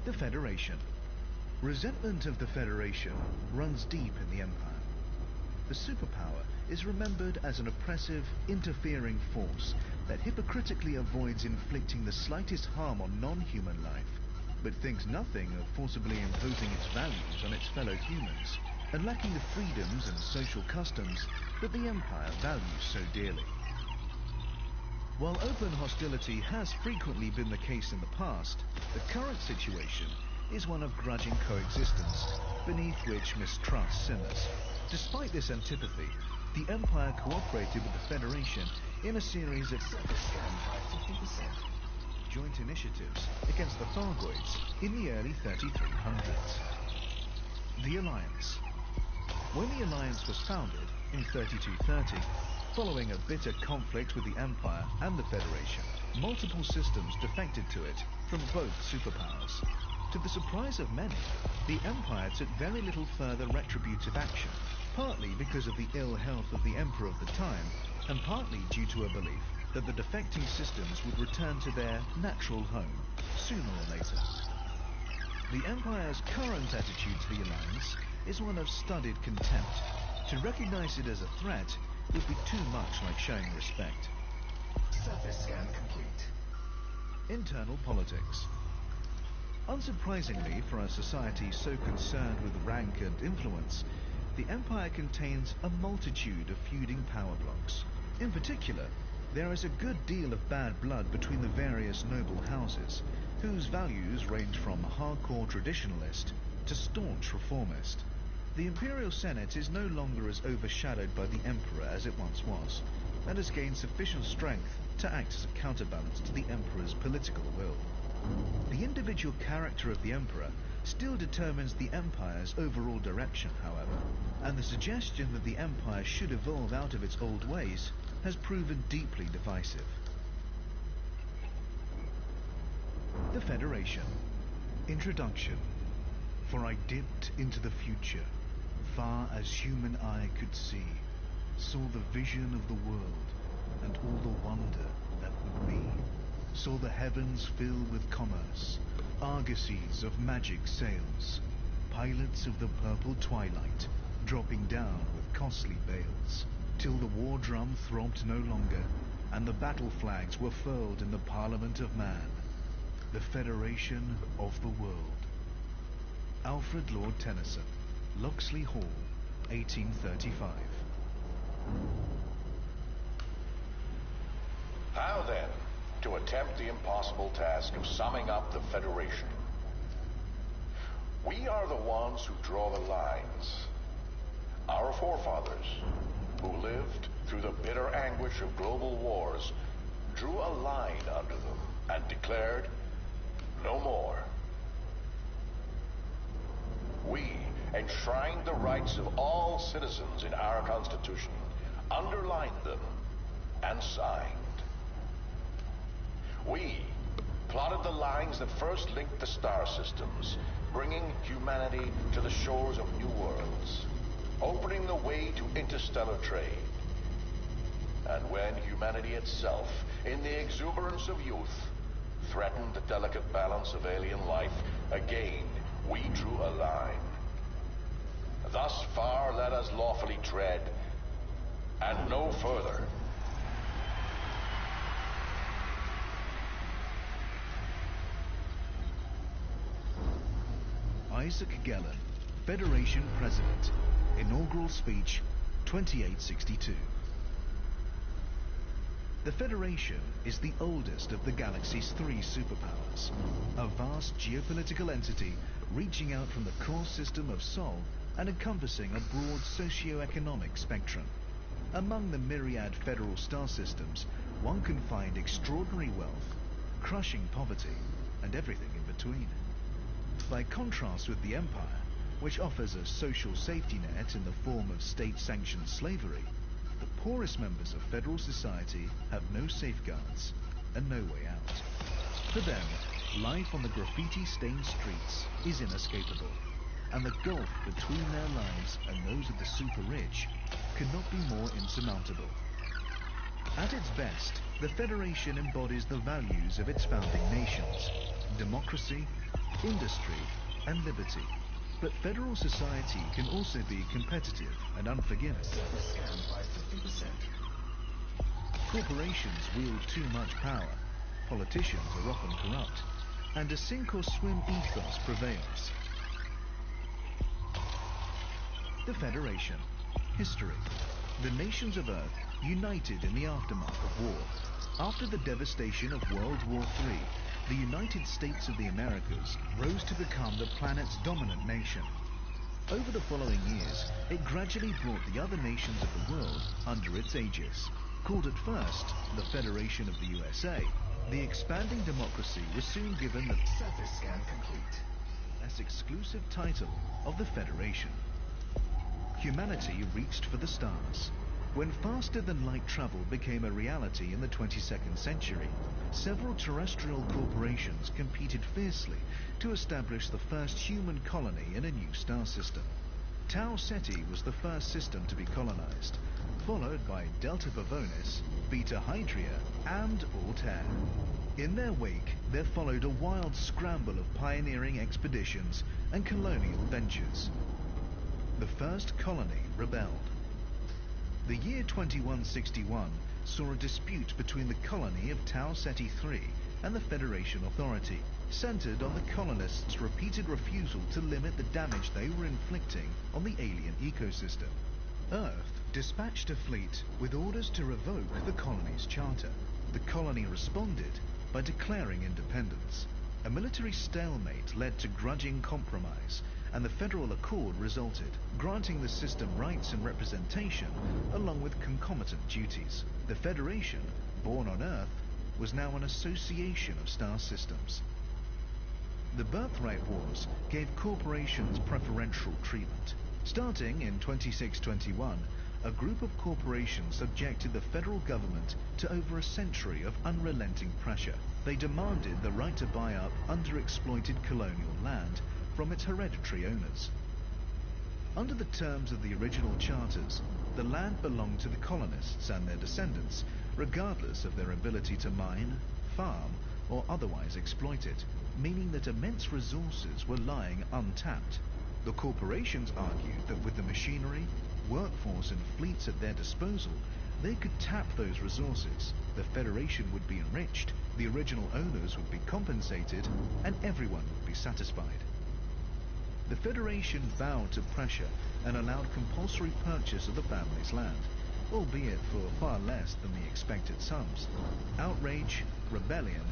The Federation. Resentment of the Federation runs deep in the Empire. The superpower is remembered as an oppressive, interfering force that hypocritically avoids inflicting the slightest harm on non-human life, but thinks nothing of forcibly imposing its values on its fellow humans, and lacking the freedoms and social customs that the Empire values so dearly. While open hostility has frequently been the case in the past, the current situation is one of grudging coexistence, beneath which mistrust simmers. Despite this antipathy, the Empire cooperated with the Federation in a series of Surface scan by 50%. joint initiatives against the Thargoids in the early 3300s. The Alliance. When the Alliance was founded in 3230, following a bitter conflict with the Empire and the Federation, multiple systems defected to it from both superpowers. To the surprise of many, the Empire took very little further retributive action, partly because of the ill health of the Emperor of the time, and partly due to a belief that the defecting systems would return to their natural home, sooner or later. The Empire's current attitude to the Alliance is one of studied contempt. To recognize it as a threat would be too much like showing respect. Surface scan complete. Internal politics. Unsurprisingly for a society so concerned with rank and influence, the Empire contains a multitude of feuding power blocks. In particular, there is a good deal of bad blood between the various noble houses, whose values range from hardcore traditionalist to staunch reformist. The Imperial Senate is no longer as overshadowed by the Emperor as it once was, and has gained sufficient strength to act as a counterbalance to the Emperor's political will. The individual character of the Emperor still determines the Empire's overall direction, however, and the suggestion that the Empire should evolve out of its old ways has proven deeply divisive. The Federation. Introduction. For I dipped into the future, far as human eye could see, saw the vision of the world, and all the wonder that would be. Saw the heavens fill with commerce, argosies of magic sails, pilots of the purple twilight, dropping down with costly bales, till the war drum throbbed no longer, and the battle flags were furled in the Parliament of Man, the Federation of the World. Alfred Lord Tennyson, Locksley Hall, 1835. How then to attempt the impossible task of summing up the Federation? We are the ones who draw the lines. Our forefathers, who lived through the bitter anguish of global wars, drew a line under them and declared, no more. We enshrined the rights of all citizens in our Constitution, underlined them, and signed. We plotted the lines that first linked the star systems, bringing humanity to the shores of new worlds, opening the way to interstellar trade. And when humanity itself, in the exuberance of youth, threatened the delicate balance of alien life, again we drew a line. Thus far let us lawfully tread, and no further. Isaac Gellin, Federation President. Inaugural speech, 2862. The Federation is the oldest of the galaxy's three superpowers, a vast geopolitical entity reaching out from the core system of Sol and encompassing a broad socio-economic spectrum. Among the myriad federal star systems, one can find extraordinary wealth, crushing poverty, and everything in between. By contrast with the Empire, which offers a social safety net in the form of state-sanctioned slavery, the poorest members of federal society have no safeguards and no way out. For them, life on the graffiti-stained streets is inescapable, and the gulf between their lives and those of the super-rich could not be more insurmountable. At its best, the Federation embodies the values of its founding nations: democracy, industry, and liberty. But federal society can also be competitive and unforgiving. Server scanned by 50%. Corporations wield too much power, politicians are often corrupt, and a sink-or-swim ethos prevails. The Federation. History. The nations of Earth united in the aftermath of war. After the devastation of World War III, the United States of the Americas rose to become the planet's dominant nation. Over the following years, it gradually brought the other nations of the world under its aegis. Called at first the Federation of the USA, the expanding democracy was soon given the Surface scan complete. less exclusive title of the Federation. Humanity reached for the stars. When faster-than-light travel became a reality in the 22nd century, several terrestrial corporations competed fiercely to establish the first human colony in a new star system. Tau Ceti was the first system to be colonized, followed by Delta Pavonis, Beta Hydria, and Altair. In their wake, there followed a wild scramble of pioneering expeditions and colonial ventures. The first colony rebelled. The year 2161 saw a dispute between the colony of Tau Ceti III and the Federation Authority, centered on the colonists' repeated refusal to limit the damage they were inflicting on the alien ecosystem. Earth dispatched a fleet with orders to revoke the colony's charter. The colony responded by declaring independence. A military stalemate led to grudging compromise, and the Federal Accord resulted, granting the system rights and representation, along with concomitant duties. The Federation, born on Earth, was now an association of star systems. The Birthright Wars gave corporations preferential treatment. Starting in 2621, a group of corporations subjected the federal government to over a century of unrelenting pressure. They demanded the right to buy up underexploited colonial land from its hereditary owners. Under the terms of the original charters, the land belonged to the colonists and their descendants, regardless of their ability to mine, farm, or otherwise exploit it, meaning that immense resources were lying untapped. The corporations argued that with the machinery, workforce, and fleets at their disposal, they could tap those resources. The Federation would be enriched, the original owners would be compensated, and everyone would be satisfied. The Federation bowed to pressure and allowed compulsory purchase of the family's land, albeit for far less than the expected sums. Outrage, rebellion,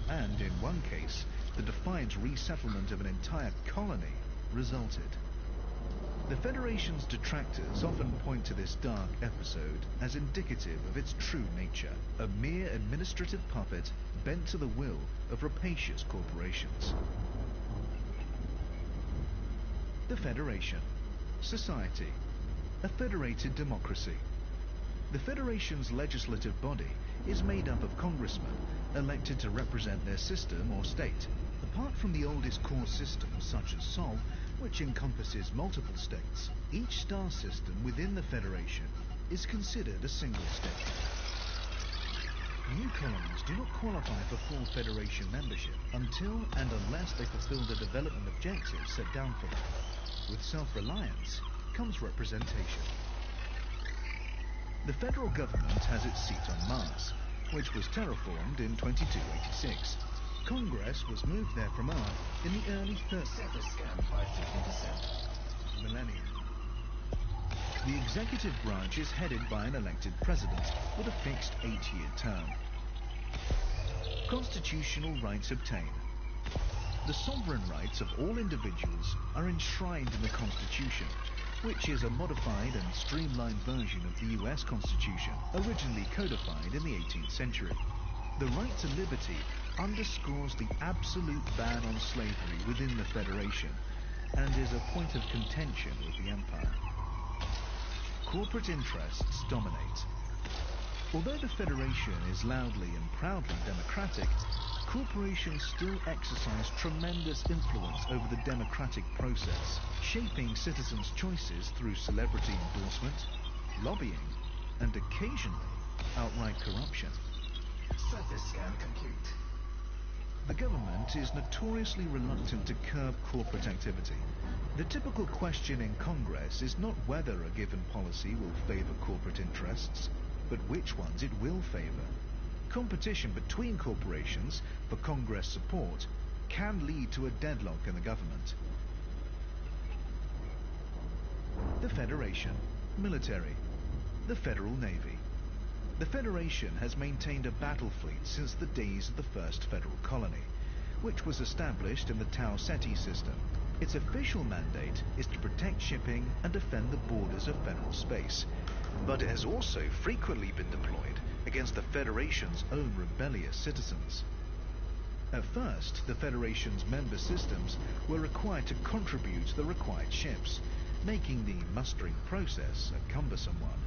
and, in one case, the defiant resettlement of an entire colony resulted. The Federation's detractors often point to this dark episode as indicative of its true nature, a mere administrative puppet bent to the will of rapacious corporations. The Federation. Society. A federated democracy. The Federation's legislative body is made up of congressmen elected to represent their system or state. Apart from the oldest core systems such as Sol, which encompasses multiple states, each star system within the Federation is considered a single state. New colonies do not qualify for full Federation membership until and unless they fulfill the development objectives set down for them. With self-reliance comes representation. The federal government has its seat on Mars, which was terraformed in 2286. Congress was moved there from Earth in the early 30s. Surface scanned by 50%. Millennium. The executive branch is headed by an elected president with a fixed 8-year term. Constitutional rights obtained. The sovereign rights of all individuals are enshrined in the Constitution, which is a modified and streamlined version of the US Constitution, originally codified in the 18th century. The right to liberty underscores the absolute ban on slavery within the Federation and is a point of contention with the Empire. Corporate interests dominate. Although the Federation is loudly and proudly democratic, corporations still exercise tremendous influence over the democratic process, shaping citizens' choices through celebrity endorsement, lobbying, and occasionally outright corruption. Surface scan complete. The government is notoriously reluctant to curb corporate activity. The typical question in Congress is not whether a given policy will favor corporate interests, but which ones it will favor. Competition between corporations for Congress support can lead to a deadlock in the government. The Federation. Military. The Federal Navy. The Federation has maintained a battle fleet since the days of the first federal colony, which was established in the Tau Ceti system. Its official mandate is to protect shipping and defend the borders of federal space, but it has also frequently been deployed against the Federation's own rebellious citizens. At first, the Federation's member systems were required to contribute the required ships, making the mustering process a cumbersome one.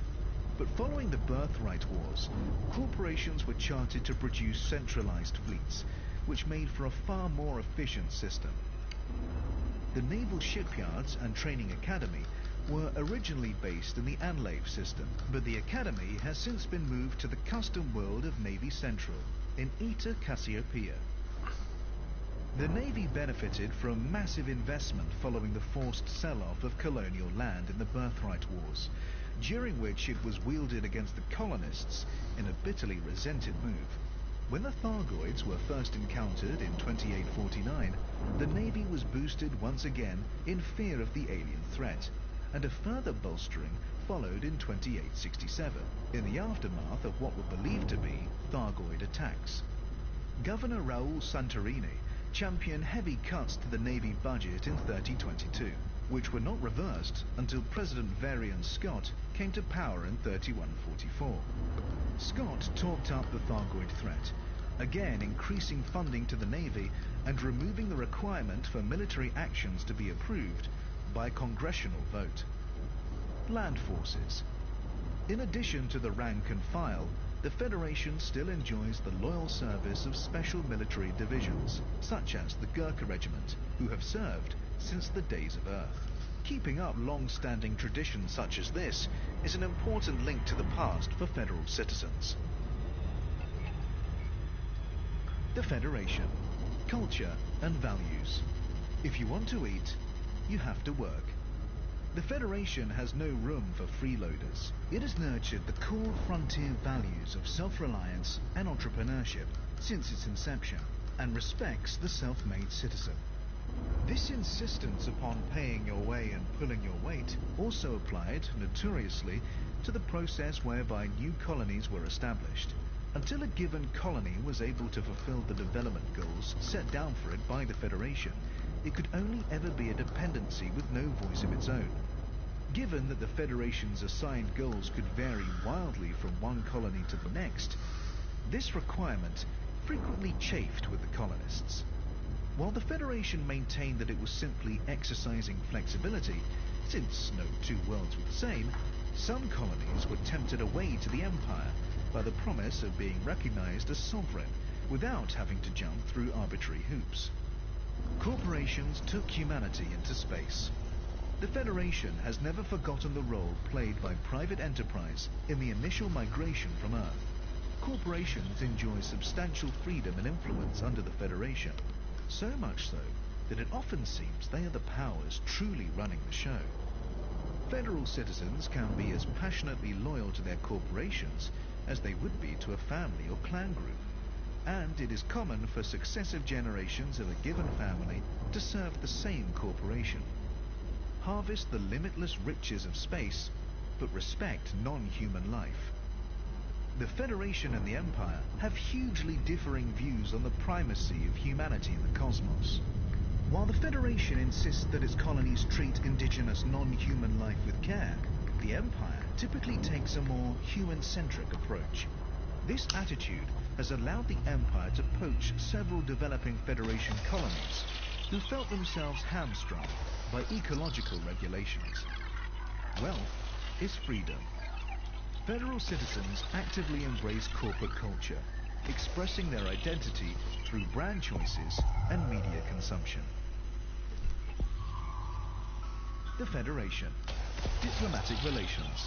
But following the Birthright Wars, corporations were chartered to produce centralized fleets, which made for a far more efficient system. The naval shipyards and training academy were originally based in the Anlave system, but the academy has since been moved to the custom world of Navy Central in Eta Cassiopeia. The Navy benefited from massive investment following the forced sell-off of colonial land in the Birthright Wars, during which it was wielded against the colonists in a bitterly resented move. When the Thargoids were first encountered in 2849, the Navy was boosted once again in fear of the alien threat, and a further bolstering followed in 2867, in the aftermath of what were believed to be Thargoid attacks. Governor Raul Santorini championed heavy cuts to the Navy budget in 3022, which were not reversed until President Varian Scott came to power in 3144. Scott talked up the Thargoid threat, again increasing funding to the Navy and removing the requirement for military actions to be approved by congressional vote. Land forces. In addition to the rank and file, the Federation still enjoys the loyal service of special military divisions, such as the Gurkha Regiment, who have served since the days of Earth. Keeping up long-standing traditions such as this is an important link to the past for Federal citizens. The Federation. Culture and values. If you want to eat, you have to work. The Federation has no room for freeloaders. It has nurtured the core frontier values of self-reliance and entrepreneurship since its inception, and respects the self-made citizen. This insistence upon paying your way and pulling your weight also applied, notoriously, to the process whereby new colonies were established. Until a given colony was able to fulfill the development goals set down for it by the Federation, it could only ever be a dependency with no voice of its own. Given that the Federation's assigned goals could vary wildly from one colony to the next, this requirement frequently chafed with the colonists. While the Federation maintained that it was simply exercising flexibility, since no two worlds were the same, some colonies were tempted away to the Empire by the promise of being recognized as sovereign without having to jump through arbitrary hoops. Corporations took humanity into space. The Federation has never forgotten the role played by private enterprise in the initial migration from Earth. Corporations enjoy substantial freedom and influence under the Federation, so much so that it often seems they are the powers truly running the show. Federal citizens can be as passionately loyal to their corporations as they would be to a family or clan group, and it is common for successive generations of a given family to serve the same corporation. Harvest the limitless riches of space, but respect non-human life. The Federation and the Empire have hugely differing views on the primacy of humanity in the cosmos. While the Federation insists that its colonies treat indigenous non-human life with care, the Empire typically takes a more human-centric approach. This attitude has allowed the Empire to poach several developing Federation colonies who felt themselves hamstrung by ecological regulations. Wealth is freedom. Federal citizens actively embrace corporate culture, expressing their identity through brand choices and media consumption. The Federation. Diplomatic relations.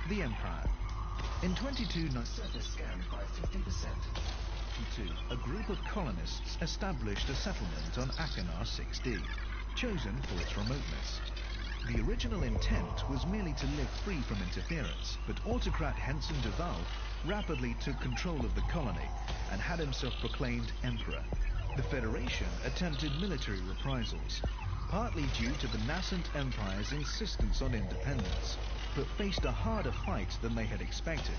The Empire. In 2292, Surface scanned by 50%. a group of colonists established a settlement on Akanar 6D, chosen for its remoteness. The original intent was merely to live free from interference, but autocrat Henson Duval rapidly took control of the colony and had himself proclaimed emperor. The Federation attempted military reprisals, partly due to the nascent empire's insistence on independence, but faced a harder fight than they had expected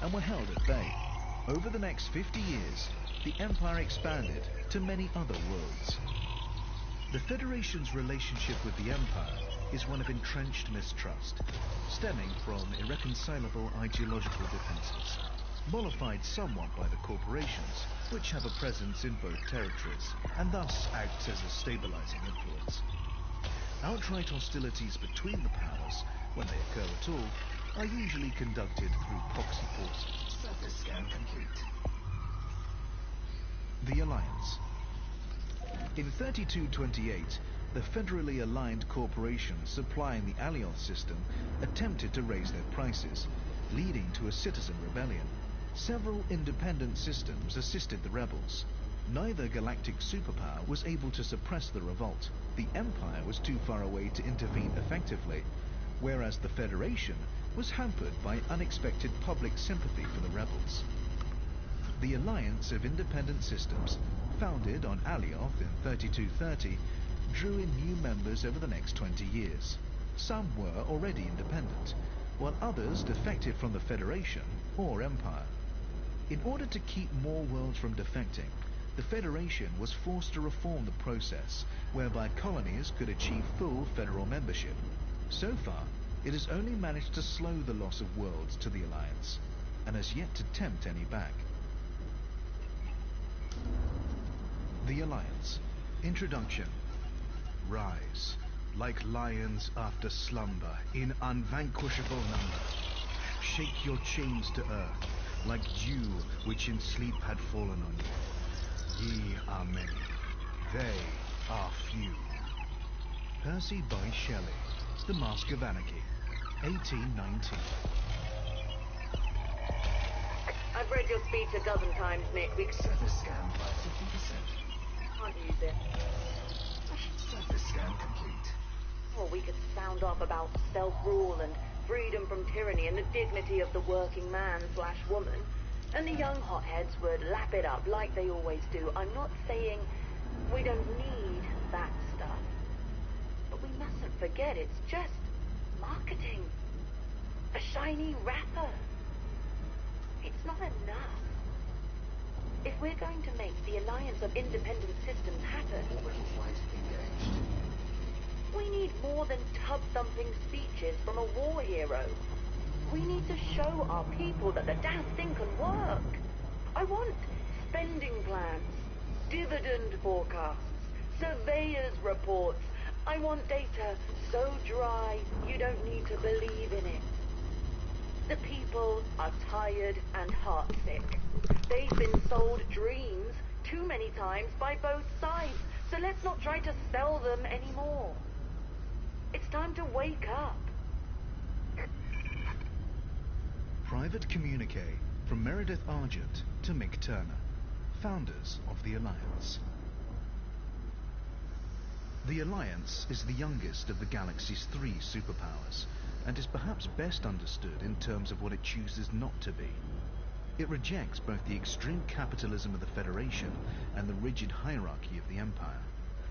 and were held at bay. Over the next 50 years, the empire expanded to many other worlds. The Federation's relationship with the Empire is one of entrenched mistrust, stemming from irreconcilable ideological differences, mollified somewhat by the corporations, which have a presence in both territories, and thus act as a stabilizing influence. Outright hostilities between the powers, when they occur at all, are usually conducted through proxy forces. Surface scan complete. The Alliance. In 3228, the federally aligned corporations supplying the Alioth system attempted to raise their prices, leading to a citizen rebellion. Several independent systems assisted the rebels. Neither galactic superpower was able to suppress the revolt. The Empire was too far away to intervene effectively, whereas the Federation was hampered by unexpected public sympathy for the rebels. The Alliance of Independent Systems, founded on Alioth in 3230, drew in new members over the next 20 years. Some were already independent, while others defected from the Federation or Empire. In order to keep more worlds from defecting, the Federation was forced to reform the process, whereby colonies could achieve full federal membership. So far, it has only managed to slow the loss of worlds to the Alliance, and has yet to tempt any back. The Alliance. Introduction. Rise, like lions after slumber, in unvanquishable number. Shake your chains to earth, like dew which in sleep had fallen on you. Ye are many, they are few. Percy Bysshe Shelley, The Mask of Anarchy, 1819. I've read your speech a dozen times, Nick. Surface scan by 50%. Can't use it. Surface scan complete. Or we could sound off about self-rule and freedom from tyranny and the dignity of the working man/woman. And the young hotheads would lap it up like they always do. I'm not saying we don't need that stuff. But we mustn't forget it's just marketing. A shiny wrapper. It's not enough. If we're going to make the Alliance of Independent Systems happen, Orbital flight engaged. we need more than tub-thumping speeches from a war hero. We need to show our people that the damn thing can work. I want spending plans, dividend forecasts, surveyors' reports. I want data so dry you don't need to believe in it. The people are tired and heartsick. They've been sold dreams too many times by both sides, so let's not try to sell them anymore. It's time to wake up. Private communique from Meredith Argent to Mick Turner, founders of the Alliance. The Alliance is the youngest of the galaxy's 3 superpowers, and is perhaps best understood in terms of what it chooses not to be. It rejects both the extreme capitalism of the Federation and the rigid hierarchy of the Empire,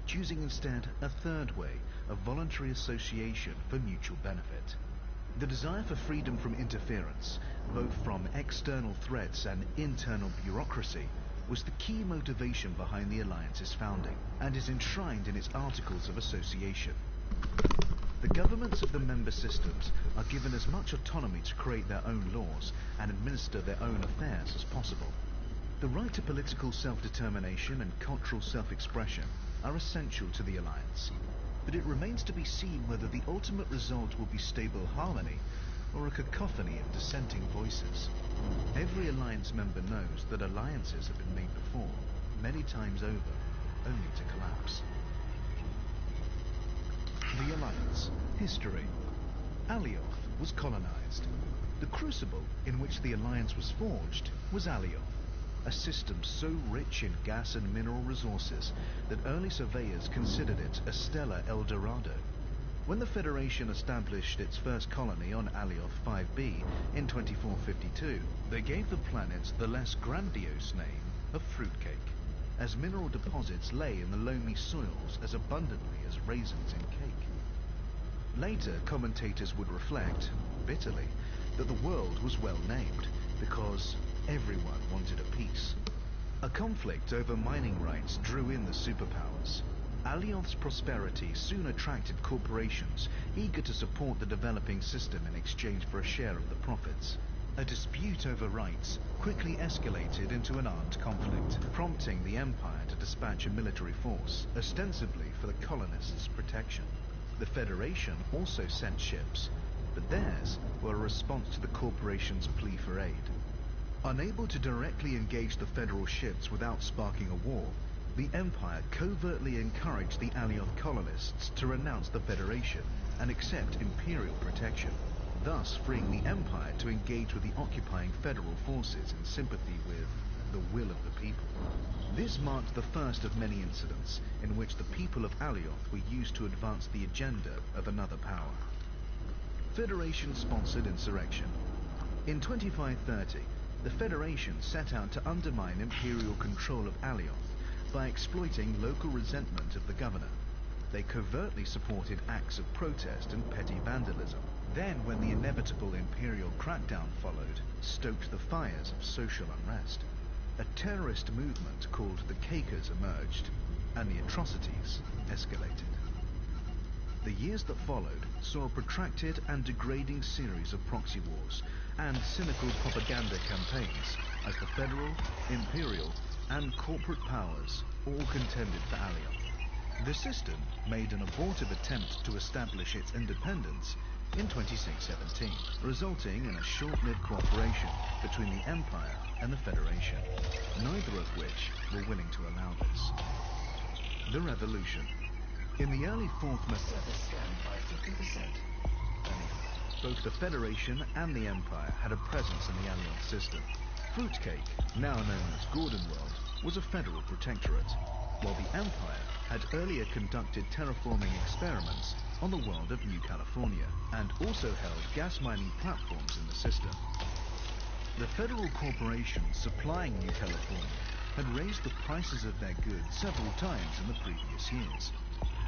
choosing instead a third way of voluntary association for mutual benefit. The desire for freedom from interference, both from external threats and internal bureaucracy, was the key motivation behind the Alliance's founding, and is enshrined in its Articles of Association. The governments of the member systems are given as much autonomy to create their own laws and administer their own affairs as possible. The right to political self-determination and cultural self-expression are essential to the Alliance, but it remains to be seen whether the ultimate result will be stable harmony or a cacophony of dissenting voices. Every Alliance member knows that alliances have been made before, many times over, only to collapse. The Alliance. History. Alioth was colonized. The crucible in which the Alliance was forged was Alioth, a system so rich in gas and mineral resources that early surveyors considered it a stellar El Dorado. When the Federation established its first colony on Alioth 5b in 2452, they gave the planet the less grandiose name of Fruitcake, as mineral deposits lay in the loamy soils as abundantly as raisins in cake. Later, commentators would reflect, bitterly, that the world was well named, because everyone wanted a piece. A conflict over mining rights drew in the superpowers. Alioth's prosperity soon attracted corporations eager to support the developing system in exchange for a share of the profits. A dispute over rights quickly escalated into an armed conflict, prompting the Empire to dispatch a military force, ostensibly for the colonists' protection. The Federation also sent ships, but theirs were a response to the corporation's plea for aid. Unable to directly engage the Federal ships without sparking a war, the Empire covertly encouraged the Alioth colonists to renounce the Federation and accept Imperial protection, thus freeing the Empire to engage with the occupying Federal forces in sympathy with the will of the people. This marked the first of many incidents in which the people of Alioth were used to advance the agenda of another power. Federation-sponsored insurrection. In 2530, the Federation set out to undermine Imperial control of Alioth by exploiting local resentment of the governor. They covertly supported acts of protest and petty vandalism. Then, when the inevitable Imperial crackdown followed, stoked the fires of social unrest. A terrorist movement called the Quakers emerged, and the atrocities escalated. The years that followed saw a protracted and degrading series of proxy wars and cynical propaganda campaigns as the federal, imperial, and corporate powers all contended for Alioth. The system made an abortive attempt to establish its independence in 2617, resulting in a short-lived cooperation between the Empire and the Federation, neither of which were willing to allow this. The Revolution. In the early Fourth Surface scanned by 50%. both the Federation and the Empire had a presence in the Alioth system. Fruitcake, now known as Gordon World, was a federal protectorate, while the Empire had earlier conducted terraforming experiments on the world of New California, and also held gas mining platforms in the system. The federal corporations supplying New California had raised the prices of their goods several times in the previous years,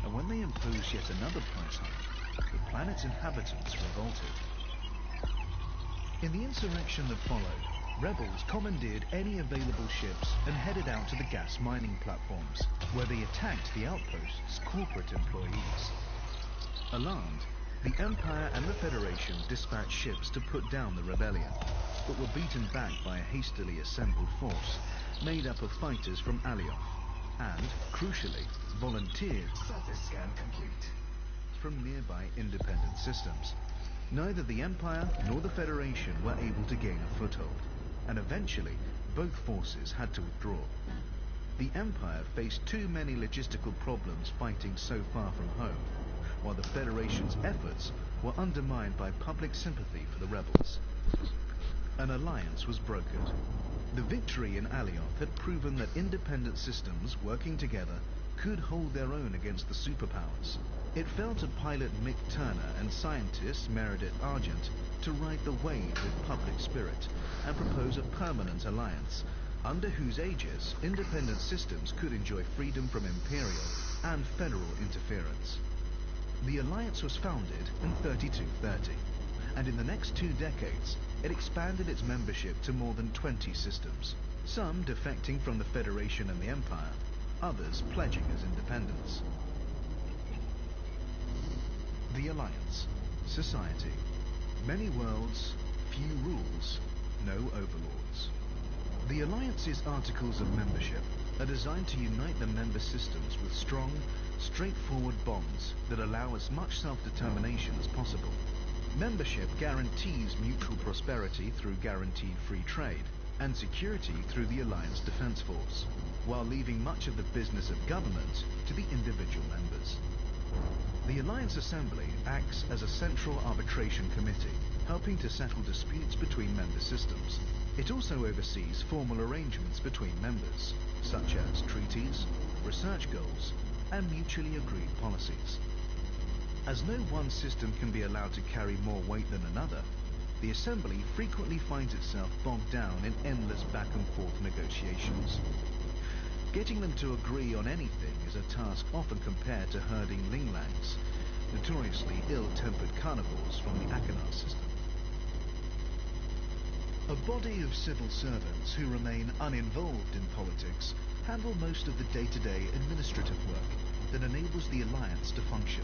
and when they imposed yet another price hike, the planet's inhabitants revolted. In the insurrection that followed, rebels commandeered any available ships and headed out to the gas mining platforms, where they attacked the outpost's corporate employees. Alarmed, the Empire and the Federation dispatched ships to put down the rebellion, but were beaten back by a hastily assembled force made up of fighters from Alioth and, crucially, volunteers Surface scan complete. from nearby independent systems. Neither the Empire nor the Federation were able to gain a foothold, and eventually both forces had to withdraw. The Empire faced too many logistical problems fighting so far from home, while the Federation's efforts were undermined by public sympathy for the rebels. An alliance was brokered. The victory in Alioth had proven that independent systems working together could hold their own against the superpowers. It fell to pilot Mick Turner and scientist Meredith Argent to ride the wave with public spirit and propose a permanent alliance, under whose aegis independent systems could enjoy freedom from imperial and federal interference. The alliance was founded in 3230, and in the next 2 decades, it expanded its membership to more than 20 systems, some defecting from the Federation and the Empire, others pledging as independents. The Alliance. Society. Many worlds, few rules, no overlords. The Alliance's Articles of Membership are designed to unite the member systems with strong, straightforward bonds that allow as much self-determination as possible. Membership guarantees mutual prosperity through guaranteed free trade and security through the Alliance Defense Force, while leaving much of the business of government to the individual members. The Alliance Assembly acts as a central arbitration committee, helping to settle disputes between member systems. It also oversees formal arrangements between members, such as treaties, research goals, and mutually agreed policies. As no one system can be allowed to carry more weight than another, the Assembly frequently finds itself bogged down in endless back-and-forth negotiations. Getting them to agree on anything is a task often compared to herding linglangs, notoriously ill-tempered carnivores from the Achenar system. A body of civil servants who remain uninvolved in politics handle most of the day-to-day administrative work that enables the Alliance to function.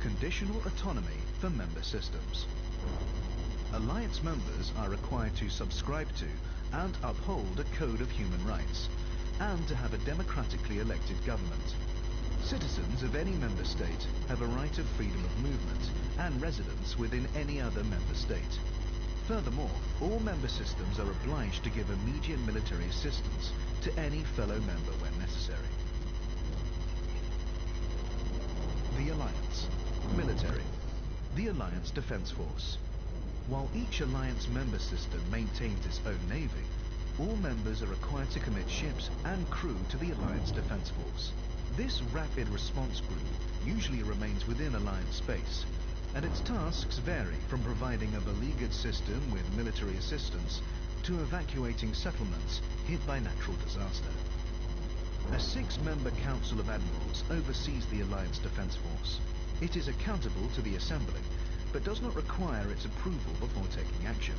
Conditional autonomy for member systems. Alliance members are required to subscribe to and uphold a code of human rights, and to have a democratically elected government. Citizens of any member state have a right of freedom of movement and residence within any other member state. Furthermore, all member systems are obliged to give immediate military assistance to any fellow member when necessary. The Alliance. Military. The Alliance Defense Force. While each Alliance member system maintains its own navy, all members are required to commit ships and crew to the Alliance Defense Force. This rapid response group usually remains within Alliance space, and its tasks vary from providing a beleaguered system with military assistance to evacuating settlements hit by natural disaster. A 6-member Council of Admirals oversees the Alliance Defense Force. It is accountable to the Assembly, but does not require its approval before taking action.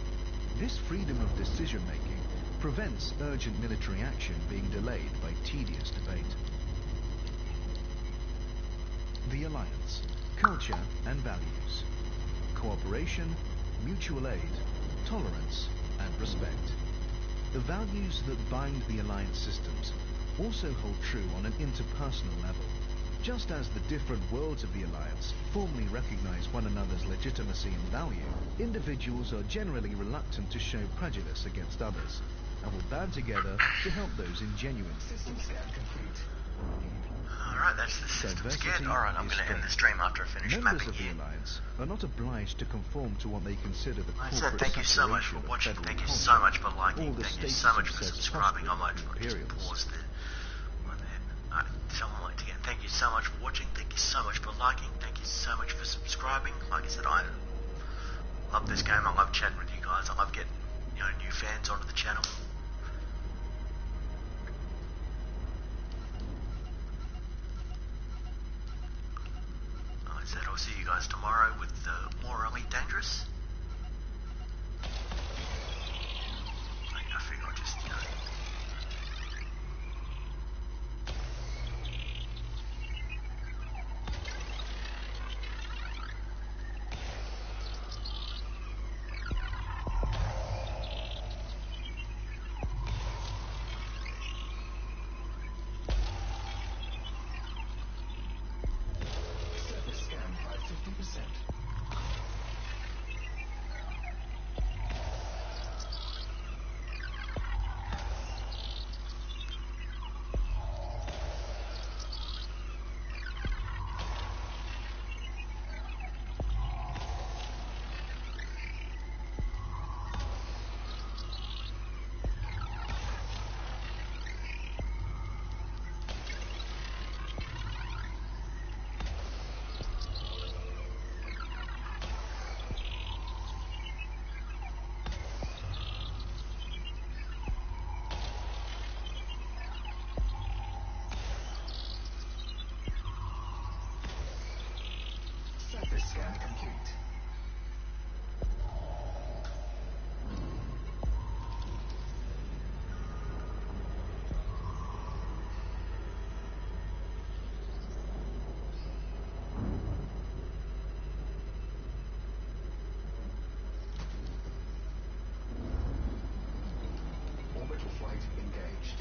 This freedom of decision-making prevents urgent military action being delayed by tedious debate. The Alliance. Culture and values. Cooperation, mutual aid, tolerance, and respect. The values that bind the Alliance systems also hold true on an interpersonal level. Just as the different worlds of the Alliance formally recognize one another's legitimacy and value, individuals are generally reluctant to show prejudice against others, and will band together to help those in genuine. System scan complete. Alright, that's the system scan. Alright, I'm going to end the stream after I finish Members mapping of the here. Alliance are not obliged to conform to what they consider the Like I corporate said, thank you so much for separation of watching, federal thank you policy, so much for or liking, the thank you status so much of for said subscribing. I might prospering just imperialists. pause the one there. Alright, someone liked again. Thank you so much for watching, thank you so much for liking, thank you so much for subscribing. Like I said, I love this game, I love chatting with you guys, I love getting, new fans onto the channel. Like I said, I'll see you guys tomorrow with more Elite Dangerous. I figure I'll just, Surface scanned by 50%. Surface scan complete. Orbital flight engaged.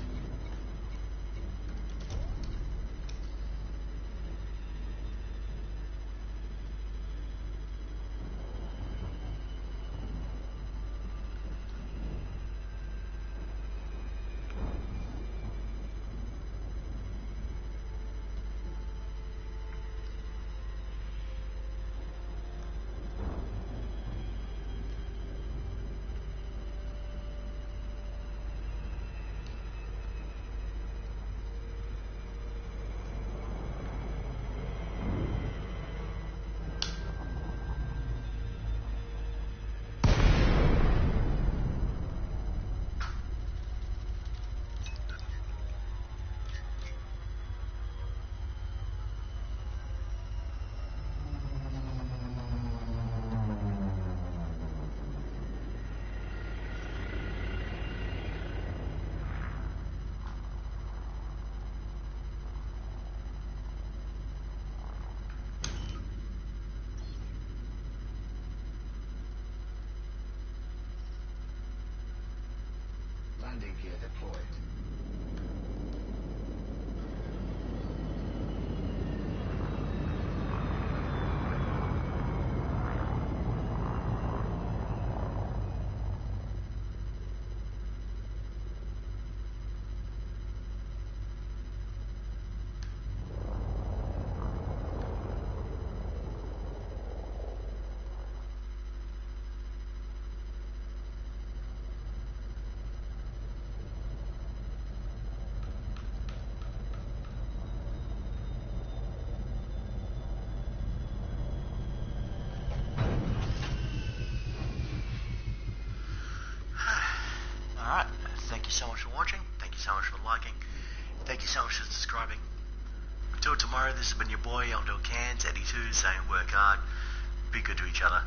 Landing gear deployed. so much for subscribing. Until tomorrow, this has been your boy, Eldo Cans, Eddie2, saying work hard, be good to each other.